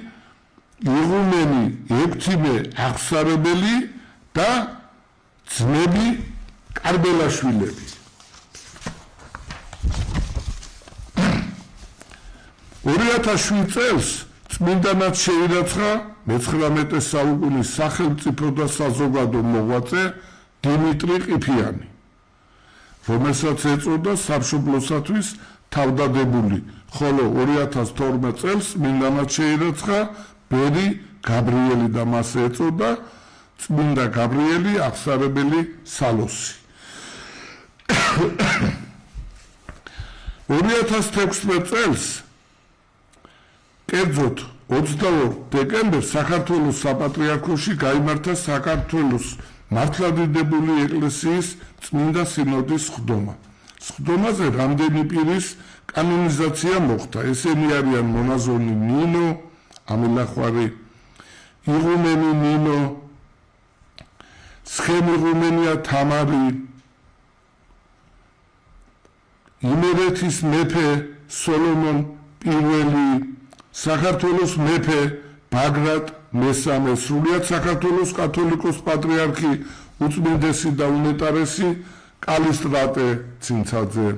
იღუმენი ექვთიმე აღსარებელი და ძმები კარბელაშვილები 2007 წელს წმინდანად შეირაცხა მე-19 საუკუნის სახელმწიფო და საზოგადო მოღვაწე დიმიტრი ყიფიანი, რომელსაც ეწოდა სამშობლოსათვის თავდადებული, ხოლო 2012 წელს წმინდანად შეირაცხა ბერი გაბრიელი და მას ეწოდა წმინდა გაბრიელი აღსარებელი სალოსი. 2016 წელს კერძოდ 22 დეკემბერს საქართველოს საპატრიარქოში გაიმართა საქართველოს მართლმადიდებელი ეკლესიის წმინდა სინოდის სხდომა. სხდომაზე რამდენი პირის კანონიზაცია მოხდა. ესენი არიან მონაზონი ნინო, ამილახვარი, იღუმენი ნინო, ცხენიღუმენია თამარი, იმერეთის მეფე სოლომონ პირველი, საქართველოს მეფე ბაგრატ მესამე, სრულიად საქართველოს კათოლიკოს პატრიარქი უწმინდესი და უნეტარესი კალისტრატე ცინცაძე.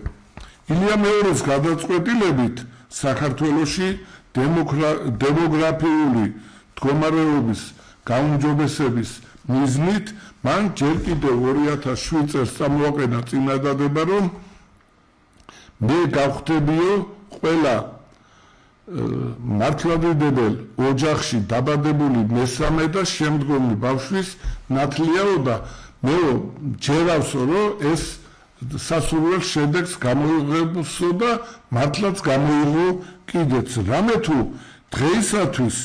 ილია მეორეს გადაწყვეტილებით საქართველოში დემოგრაფიული მდგომარეობის გაუმჯობესების მიზნით მან ჯერ კიდევ 2007 წელს წამოაყენა წინადადება რომ მე გავხდებიო ყველა მართლმადიდებელ ოჯახში დაბადებული მესამე და შემდგომი ბავშვის ნათლიაო და მე ჯერავსო რომ ეს სასურველ შედეგს გამოიღებსო და მართლაც გამოიღო კიდეც რამე თუ დღეისათვის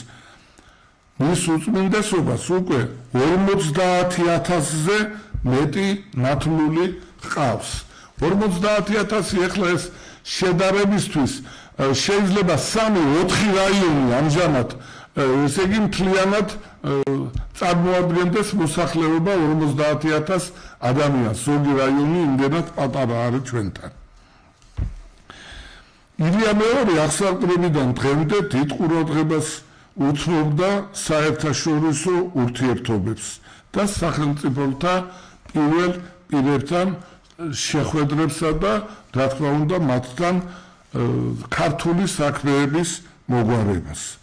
მის უწმინდესობას უკვე 50,000-ზე მეტი ნათლული ჰყავს. 50,000 ეხლა ეს შედარებისთვის შეიძლება 3-4 რაიონი ამჟამად ესე იგი მთლიანად წარმოადგენდეს მოსახლეობა 50,000 ადამიანს. ზოგი რაიონი იმდენად პატარა არის ჩვენთან. ილია მეორე აღსარყრებიდან დღემდე დიდ ყურადღებას უთმობდა საერთაშორისო ურთიერთობებს და სახელმწიფოთა პირველ პირებთან შეხვედრებსა და რა თქმა უნდა მათთან ქართული საქმეების მოგვარებას.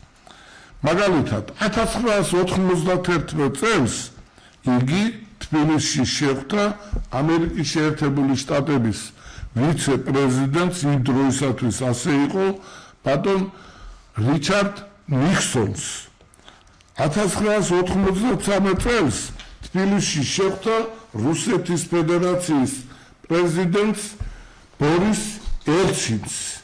მაგალითად 1991 წელს იგი თბილისში შეხვდა ამერიკის შეერთებული შტატების ვიცე-პრეზიდენტს იმ დროისათვის ასე იყო ბატონ რიჩარდ ნიქსონს. 1993 წელს თბილისში შეხვდა რუსეთის ფედერაციის პრეზიდენტს ბორის ელცინს.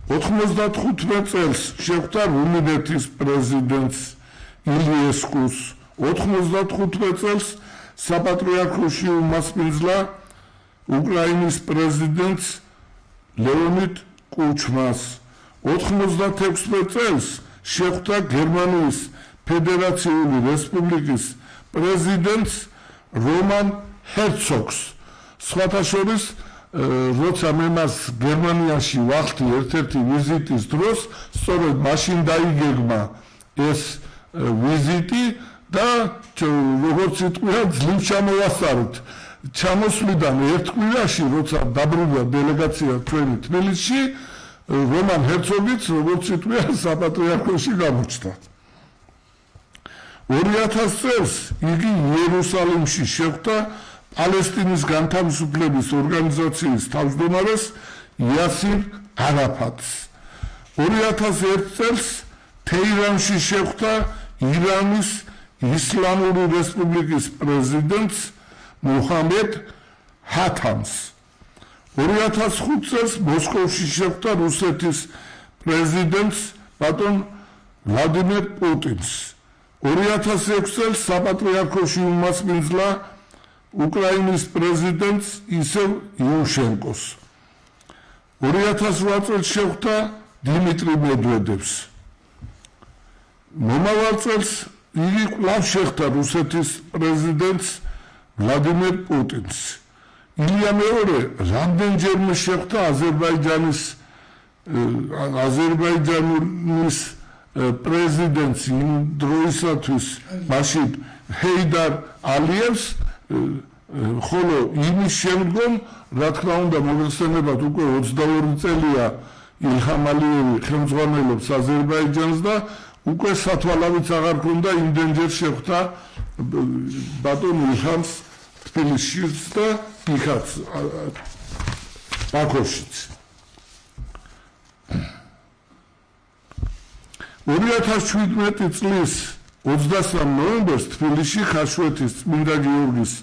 95 წელს შეხვდა რუმინეთის პრეზიდენტს ილიესკუს. 95 წელს საპატრიარქოში უმასპინძლა უკრაინის პრეზიდენტს ლეონიდ კუჩმას. 96 წელს შეხვდა გერმანიის ფედერაციული რესპუბლიკის პრეზიდენტს რომან ჰერცოგს. სხვათა შორის როცა მე მას გერმანიაში ვახდი ერთ-ერთი ვიზიტის დროს, სწორედ მაშინ დაიგეგმა ეს ვიზიტი და როგორც იტყვია ძლივ ჩამოვასწარეთ. ჩამოსვლიდან ერთ კვირაში, როცა დაბრუნდა დელეგაცია ჩვენი თბილისში, რომან ჰერცოგიც, როგორც იტყვია, საპატრიარქოში გამოჩნდა. 2000 წელს იგი იერუსალიმში შეხვდა პალესტინის განთავისუფლების ორგანიზაციის თავმჯდომარეს იასირ არაფატს. 2001 წელს თეირანში შეხვდა ირანის ისლამური რესპუბლიკის პრეზიდენტს მუჰამედ ჰათამს. 2005 წელს მოსკოვში შეხვდა რუსეთის პრეზიდენტს ბატონ ვლადიმერ პუტინს. 2006 წელს საპატრიარქოში უმასპინძლა უკრაინის პრეზიდენტს ისევ იუშენკოს. 2008 წელს შეხვდა დიმიტრი მედვედევს. მომავალ წელს იგი კვლავ შეხვდა რუსეთის პრეზიდენტს ვლადიმერ პუტინს. ილია მეორე რამდენჯერმე შეხვდა აზერბაიჯანის პრეზიდენტს იმ დროისათვის მაშინ ჰეიდარ ალიევს, ხოლო იმის შემდგომ, რა თქმა უნდა, მოიხსენებათ უკვე 22 წელია ილჰამ ალიევი ხელმძღვანელობს აზერბაიჯანს და უკვე სათვალავიც აღარ ქონდა იმდენჯერ შეხვდა ბატონ ილჰამს თბილისშიც და იქაც ბაქოშიც. 2017 წლის 23 ნოემბერს თბილისში ხაშუეთის წმინდა გიორგის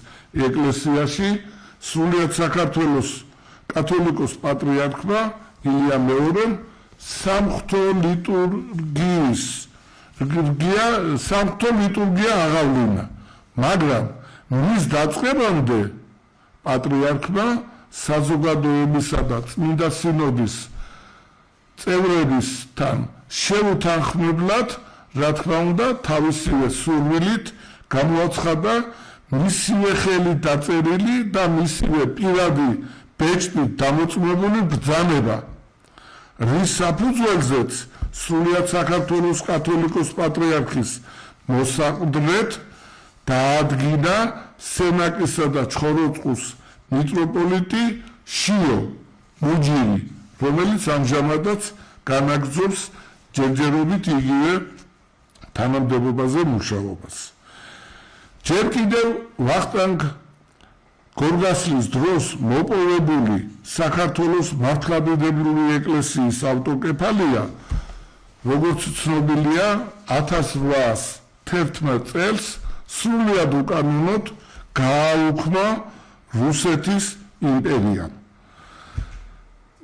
ეკლესიაში სრულიად საქართველოს კათოლიკოს პატრიარქმა ილია მეორემ სამღვთო ლიტურგია აღავლინა, მაგრამ მის დაწყებამდე პატრიარქმა საზოგადოებისა და წმინდა სინოდის წევრებისთან შეუთანხმებლად, რა თქმა უნდა, თავისივე სურვილით გამოაცხადა მისივე ხელით დაწერილი და მისივე პირადი ბეჭდით დამოწმებული ბრძანება, რის საფუძველზეც სრულიად საქართველოს კათოლიკოს პატრიარქის მოსაყდრედ დაადგინა სენაკისა და ჩხოროწყუს მიტროპოლიტი შიო მუჯირი, რომელიც ამჟამადაც განაგრძობს ჯერჯერობით იგივე თანამდებობაზე მუშაობას. ჯერ კიდევ ვახტანგ გორგასლის დროს მოპოვებული საქართველოს მართლმადიდებლური ეკლესიის ავტოკეფალია, როგორც ცნობილია, 1811 წელს სრულიად უკანონოდ გააუქმა რუსეთის იმპერიამ.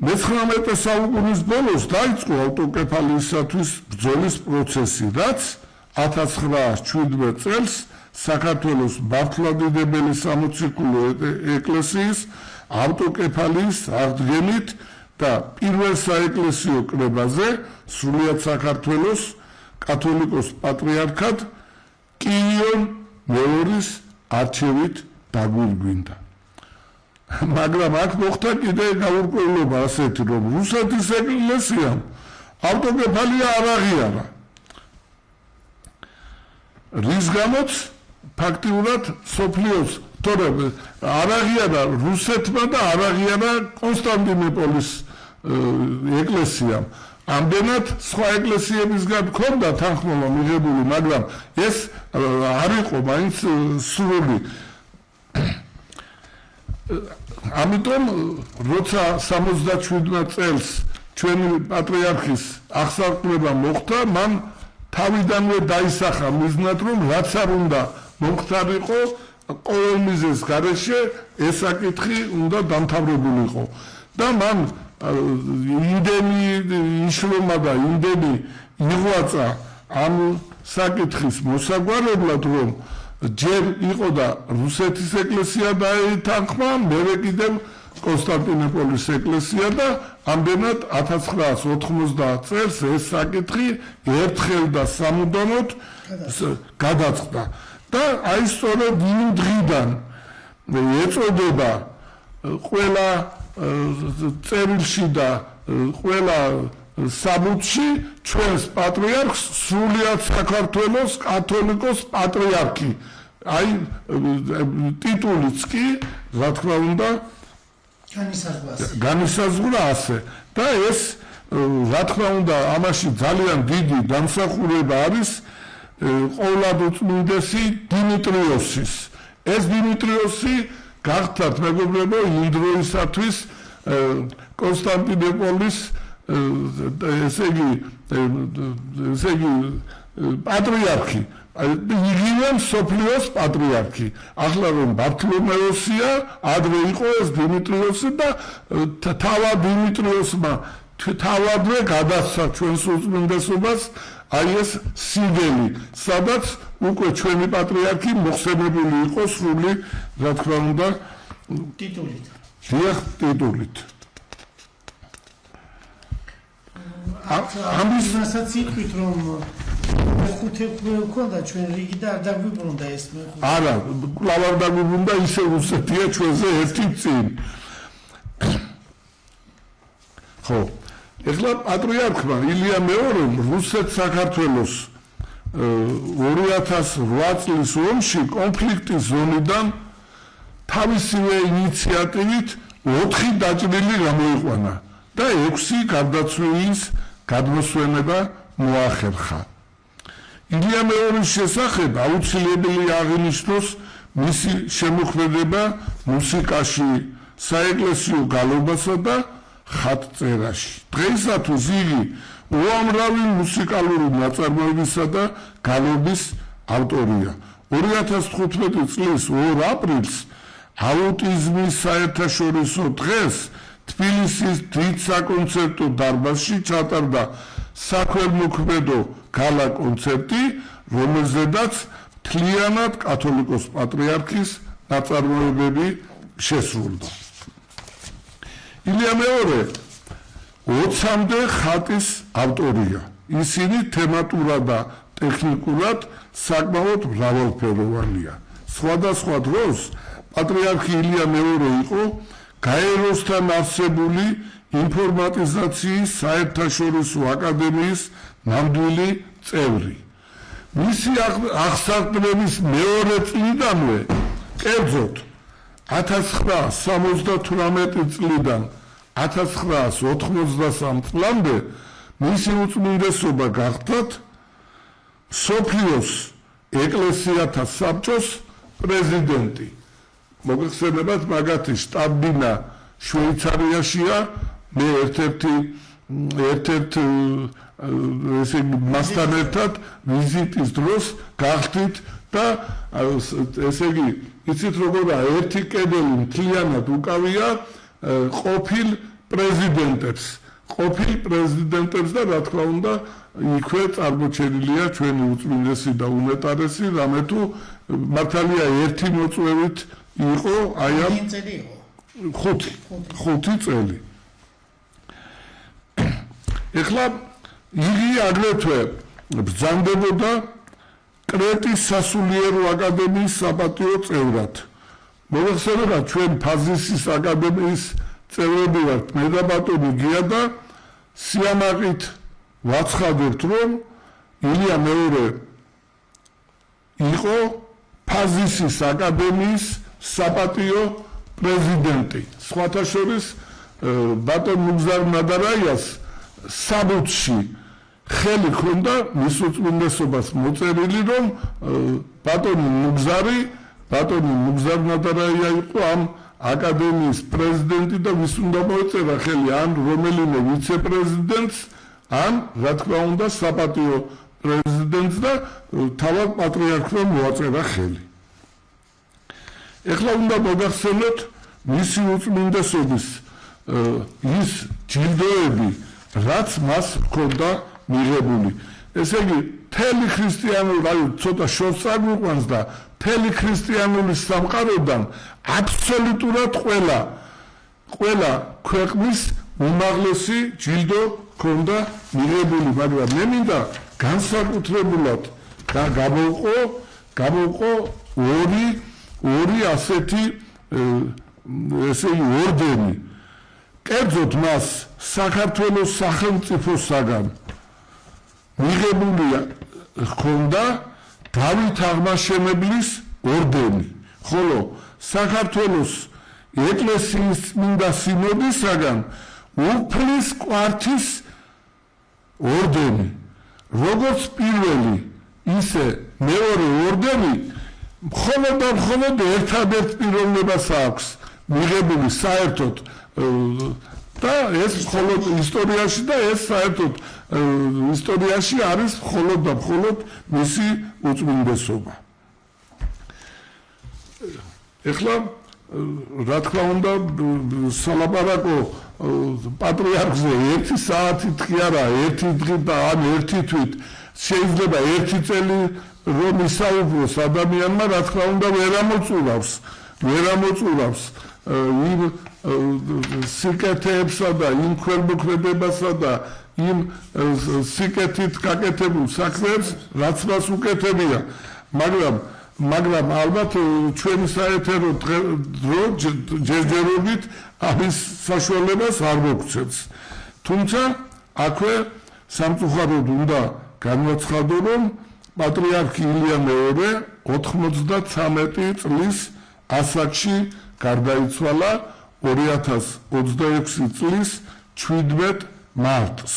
19 საუკუნის ბოლოს დაიწყო ავტოკეფალიისათვის ბრძოლის პროცესი, რაც 1917 წელს საქართველოს მართლმადიდებელი სამოციქულო ეკლესიის ავტოკეფალიის აღდგენით და პირველ საეკლესიო კრებაზე სრულიად საქართველოს კათოლიკოს პატრიარქად კირილ მეორის არჩევით დაგვირგვინდა. მაგრამ აქ მოხდა კიდე გაურკვევლობა ასეთი, რომ რუსეთის ეკლესიამ ავტოკეფალია არ აღიარა, რის გამოც ფაქტიურად სოფლიოს თორემ არ აღიარა რუსეთმა და არ აღიარა კონსტანტინოპოლის ეკლესიამ. ამდენად სხვა ეკლესიებისგან ჰქონდა თანხმობა მიღებული, მაგრამ ეს არ იყო მაინც სრული. ამიტომ როცა 77 წელს ჩვენი პატრიარქის აღსაყრება მოხდა, მან თავიდანვე დაისახა მიზნად, რომ რაც არ უნდა მომხდარიყო, ყოველ მიზეზს გარეშე ეს საკითხი უნდა დამთავრებულიყო და მან იმდენი იშლომა და იმდენი იღვაწა ამ საკითხის მოსაგვარებლად, რომ ჯერ იყო და რუსეთის ეკლესია დაეთანხმა, მერე კიდევ კონსტანტინოპოლის ეკლესია და ამდენად 1990 წელს ეს საკითხი ერთხელ და სამუდამოდ გადაწყდა. და აი სწორედ იმ დღიდან ეწოდება ყველა წერილში და ყველა საბუთში ჩვენს პატრიარქს სრულიად საქართველოს კათოლიკოს პატრიარქი. აი ტიტულიც კი, რა თქმა უნდა, განისაზღვრა ასე. და ეს, რა თქმა უნდა, ამაში ძალიან დიდი დამსახურება არის ყოვლადწმინდესი დიმიტრიოსის. ეს დიმიტრიოსი გახდათ, მეგობრებო, იმ დროისათვის კონსტანტინოპოლის ესე იგი პატრიარქი, იგივე მსოფლიოს პატრიარქი. ახლა რომ ბართლომეოსია, ადრე იყო ეს დიმიტრიოსი და თავად დიმიტრიოსმა თავადვე გადასცა ჩვენს უწმინდესობას აი ეს სიგელი, სადაც უკვე ჩვენი პატრიარქი მოხსენებული იყო სრული, რა თქმა უნდა, ტიტულით. ტიტულით. ამის მასაც იყვით, რომ მეხუთე ქონდა ჩვენ რიგი და არ დაგვიბრუნდა ეს მეხუთე. არა, კვლავ არ დაგვიბრუნდა, ისე რუსეთია ჩვენზე ერთი წინ. ხო, ეხლა პატრიარქმა ილია მეორემ რუსეთ-საქართველოს 2008 წლის ომში კონფლიქტის ზონიდან თავისივე ინიციატივით 4 დაჭრილი გამოიყვანა და 6 გარდაცვლილის გადმოსვენება მოახერხა. ილია მეორის შესახებ აუცილებელი აღინიშნოს მისი შემოქმედება მუსიკაში, საეკლესიო გალობასა და ხატწერაში. დღეისათვის იგი უამრავი მუსიკალური ნაწარმოებისა და გალობის ავტორია. 2015 წლის 2 აპრილს აუტიზმის საერთაშორისო დღეს თბილისის დიდ საკონცერტო დარბაზში ჩატარდა საქველმოქმედო გალა კონცერტი, რომელზედაც მთლიანად კათოლიკოს პატრიარქის ნაწარმოებები შესრულდა. ილია მეორე 20-მდე ხატის ავტორია. ისინი თემატურად და ტექნიკურად საკმაოდ მრავალფეროვანია. სხვადასხვა დროს პატრიარქი ილია მეორე იყო გაეროსთან არსებული ინფორმატიზაციის საერთაშორისო აკადემიის ნამდვილი წევრი. მისი აღსაყრდნების მეორე წლიდანვე, კერძოდ 1978 წლიდან 1993 წლამდე მისი უწმინდესობა გახდათ მსოფლიოს ეკლესიათა საბჭოს პრეზიდენტი. მოგეხსენებათ, მაგათი შტაბ-ბინა შვეიცარიაშია, მე ერთ-ერთი ესე მასთან ერთად ვიზიტის დროს გახდით და ესე იგი იცით როგორია, ერთი კედელი მთლიანად უკავია ყოფილ პრეზიდენტებს და რა თქმა უნდა იქვე წარმოჩენილია ჩვენი უწმინდესი და უმეტარესი, რამე თუ მართალია ერთი მოწვევით იყო აი ამ 5 წელი. ეხლა იგი აგრეთვე ბრძანდებოდა კრეტის სასულიერო აკადემიის საპატიო წევრად. მოგეხსენებათ, ჩვენ ფაზისის აკადემიის წევრები ვართ, მე და ბატონი გია და სიამაყით ვაცხადებთ, რომ ილია მეორე იყო ფაზისის აკადემიის საპატიო პრეზიდენტი. სხვათა შორის ბატონ მუგზარ ნადარაიას საბუთში ხელი ჰქონდა მის უწმინდესობას მოწერილი, რომ ბატონი მუგზარ ნადარაია იყო ამ აკადემიის პრეზიდენტი და ვის უნდა მოეწერა ხელი ან რომელიმე ვიცე-პრეზიდენტს, ან რა თქმა უნდა საპატიო პრეზიდენტს და თავად პატრიარქმა მოაწერა ხელი. ეხლა უნდა მოგახსენოთ მისი უწმინდესობის ის ჯილდოები, რაც მას ჰქონდა მიღებული. ესე იგი, მთელი ქრისტიანული, აი ცოტა შორს წაგვიყვანს და მთელი ქრისტიანული სამყაროდან აბსოლუტურად ყველა ქვეყნის უმაღლესი ჯილდო ჰქონდა მიღებული, მაგრამ მე მინდა განსაკუთრებულად გამოვყო ორი ასეთი ესე იგი ორდენი. კერძოდ მას საქართველოს სახელმწიფოსაგან მიღებული ჰქონდა დავით აღმაშენებლის ორდენი, ხოლო საქართველოს ეკლესიის წმინდა სინოდისაგან უფლის კვართის ორდენი. როგორც პირველი, ისე მეორე ორდენი მხოლოდ ერთადერთ პიროვნებას აქვს მიღებული საერთოდ და ეს მხოლოდ ისტორიაში და ეს საერთოდ ისტორიაში არის მხოლოდ მისი უწმინდესობა. ეხლა რა თქმა უნდა სალაპარაკო პატრიარქზე 1 საათით კი არა, 1 დღით და ან 1 თვით შეიძლება 1 წელი რომ ისაუბროს ადამიანმა, რა თქმა უნდა ვერ ამოწურავს იმ სიკეთეებსა და იმ ქვემოქმედებასა და იმ სიკეთით გაკეთებულ საქმეებს, რაც მას უკეთებია, მაგრამ ალბათ ჩვენი საეთერო დრო ჯერჯერობით ამის საშუალებას არ მოგცემს. თუმცა აქვე სამწუხაროდ უნდა განვაცხადო, რომ პატრიარქი ილია მეორე 93 წლის ასაკში გარდაიცვალა 2026 წლის 17 მარტს.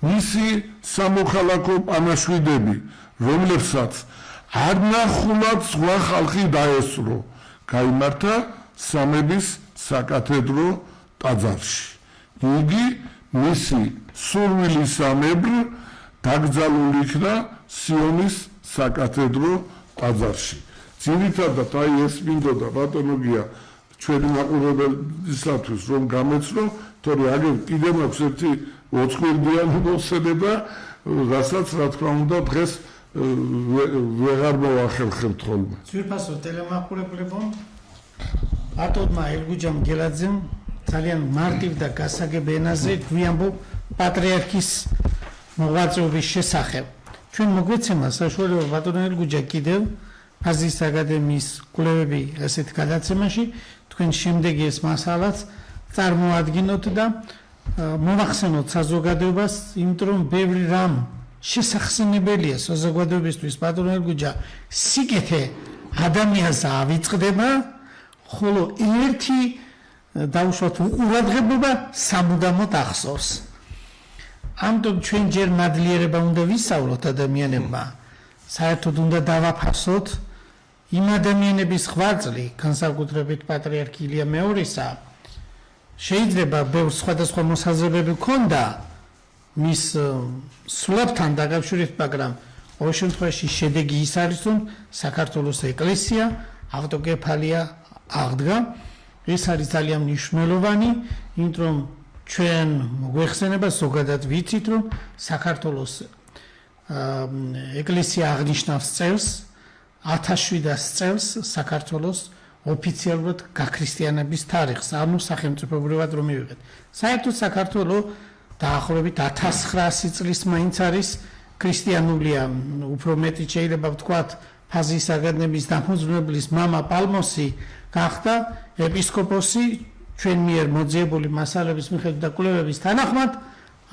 მისი სამოქალაქო პანაშვიდები, რომლებსაც არნახულად სხვა ხალხი დაესწრო, გაიმართა სამების საკათედრო ტაძარში. იგი მისი სურვილისამებრ დაკრძალული იქნა სიონის საკათედრო ტაძარში. ძირითადად აი ეს მინდოდა ბატონო გია ჩვენი მაყურებელისათვის რომ გამეცნო, თორე აგერ კიდევ მაქვს ერთი 4 გვერდიანი მოსედება, რასაც რა თქმა უნდა დღეს ვეღარ მოვახერხებთ ხოლმე. ძვირფასო ტელემაყურებლებო, ბატონმა ელგუჯამ გელაძემ ძალიან მარტივ და გასაგებ ენაზე გვიამბობ პატრიარქის მოღვაწეობის შესახებ. ჩვენ მოგვეცემა საშუალება ბატონ ელგუჯა კიდევ აზიის აკადემიის კვლევები ასეთ გადაცემაში თქვენ შემდეგი ეს მასალაც წარმოადგინოთ და მოვახსენოთ საზოგადოებას, იმიტომ რომ ბევრი რამ შესახსენებელია საზოგადოებისთვის. ბატონ ელგუჯა, სიკეთე ადამიანს ავიწყდება, ხოლო ერთი დაუშვათ უყურადღებობა სამუდამოდ ახსოვს. ამიტომ ჩვენ ჯერ მადლიერება უნდა ვისწავლოთ ადამიანებმა, საერთოდ უნდა დავაფასოთ იმ ადამიანების ღვაწლი, განსაკუთრებით პატრიარქ ილია მეორისა. შეიძლება ბევრ სხვადასხვა მოსაზრებები ჰქონდა მის სულაბთან დაკავშირებით, მაგრამ ყოველ შემთხვევაში შედეგი ის არის, რომ საქართველოს ეკლესია ავტოკეფალია აღდგა. ეს არის ძალიან მნიშვნელოვანი, იმიტომ რომ ჩვენ მოგვეხსენება ზოგადად ვიცით, რომ საქართველოს ეკლესია აღნიშნავს წელს 1700 წელს საქართველოს ოფიციალურად გაქრისტიანების თარიღს, ანუ სახელმწიფოებრივად რომ მივიღეთ. საერთოდ საქართველოს დაახლოებით 1900 წლის მაინც არის ქრისტიანულია, უფრო მეტი შეიძლება ვთქვათ, ფაზის აკადემიის დამფუძნებლის მამა პალმოსი გახდა ეპისკოპოსი ჩვენ მიერ მოძიებული მასალების მიხედვით და კვლევების თანახმად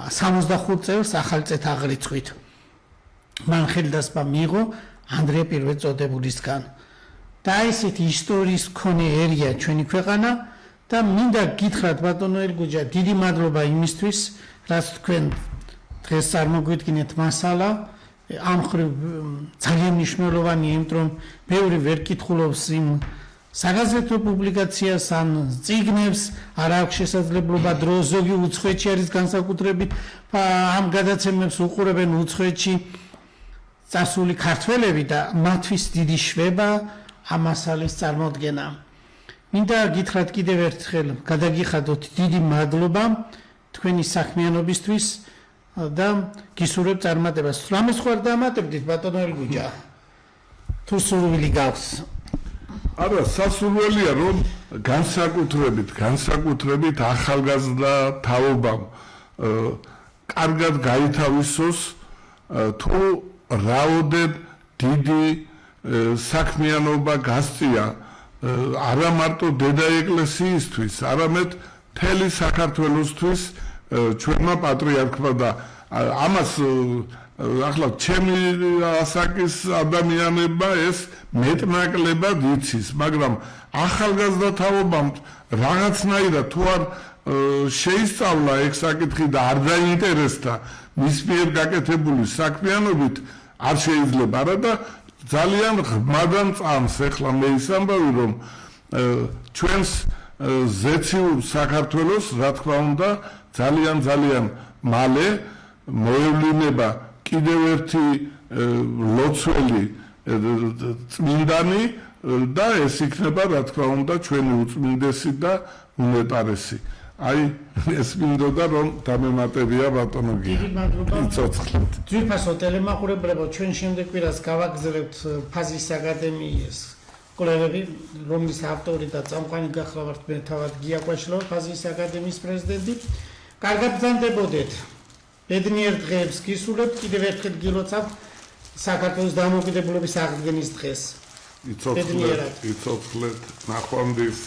65 წელს ახალწეთ აღრიცხვით. მან ხელდასმა მიიღო ანდრია პირველ წოდებულისგან. და ესეთი ისტორიის მქონე ერია ჩვენი ქვეყანა და მინდა გითხრათ ბატონო ელგუჯა, დიდი მადლობა იმისთვის, რაც თქვენ დღეს წარმოგვიდგინეთ მასალა. ამ ხრივ ძალიან მნიშვნელოვანია, იმიტომ რომ ბევრი ვერ კითხულობს იმ საგაზეთო პუბლიკაციას ან წიგნებს, არ აქვს შესაძლებლობა დრო, ზოგი უცხოეთში არის განსაკუთრებით ამ გადაცემებს უყურებენ უცხოეთში წასული ქართველები და მათთვის დიდი შვება ამ მასალის წარმოდგენა. მინდა გითხრათ კიდევ ერთხელ, გადაგიხადოთ დიდი მადლობა თქვენი საქმიანობისთვის და გისურვებ წარმატებას. რამეს ხარ დამატებდით ბატონო ელგუჯა? თუ სურვილი გაქვს? არა, სასურველია რომ განსაკუთრებით ახალგაზრდა თაობამ კარგად გაითავისოს თუ რაოდენ დიდი საქმიანობა გასწია არა მარტო დედა ეკლესიისთვის, არამედ მთელი საქართველოსთვის ჩვენმა პატრიარქმა და ამას ახლა ჩემი ასაკის ადამიანებმა ეს მეტნაკლებად იცის, მაგრამ ახალგაზრდა თაობამ რაღაცნაირად თუ არ შეისწავლა ეგ საკითხი და არ დაინტერესდა მის მიერ გაკეთებული საქმიანობით არ შეიძლება არა და ძალიან ღმადან წამს ეხლა მე ის ამბავი რომ ჩვენს ზეციურ საქართველოს რა თქმა უნდა ძალიან მალე მოევლინება კიდევ ერთი ლოცველი წმინდანი და ეს იქნება რა თქმა უნდა ჩვენი უწმინდესი და უნეტარესი. აი ეს მინდოდა რომ დამემატებია ბატონო გიცოცხლეთ. ძვირფასო ტელემაყურებლებო, ჩვენ შემდეგ კვირას გავაგზავნებთ ფაზის აკადემიის კვლევები, რომლის ავტორი და წამყვანი გახლავართ მე თავად გია კვაშლო, ფაზის აკადემიის პრეზიდენტი. კარგად ბრძანდებოდეთ. ბედნიერ დღეებს გისურვებთ, კიდევ ერთხელ გილოცავთ საქართველოს დამოუკიდებლობის აღდგენის დღეს. იცოცხლეთ, ნახვამდის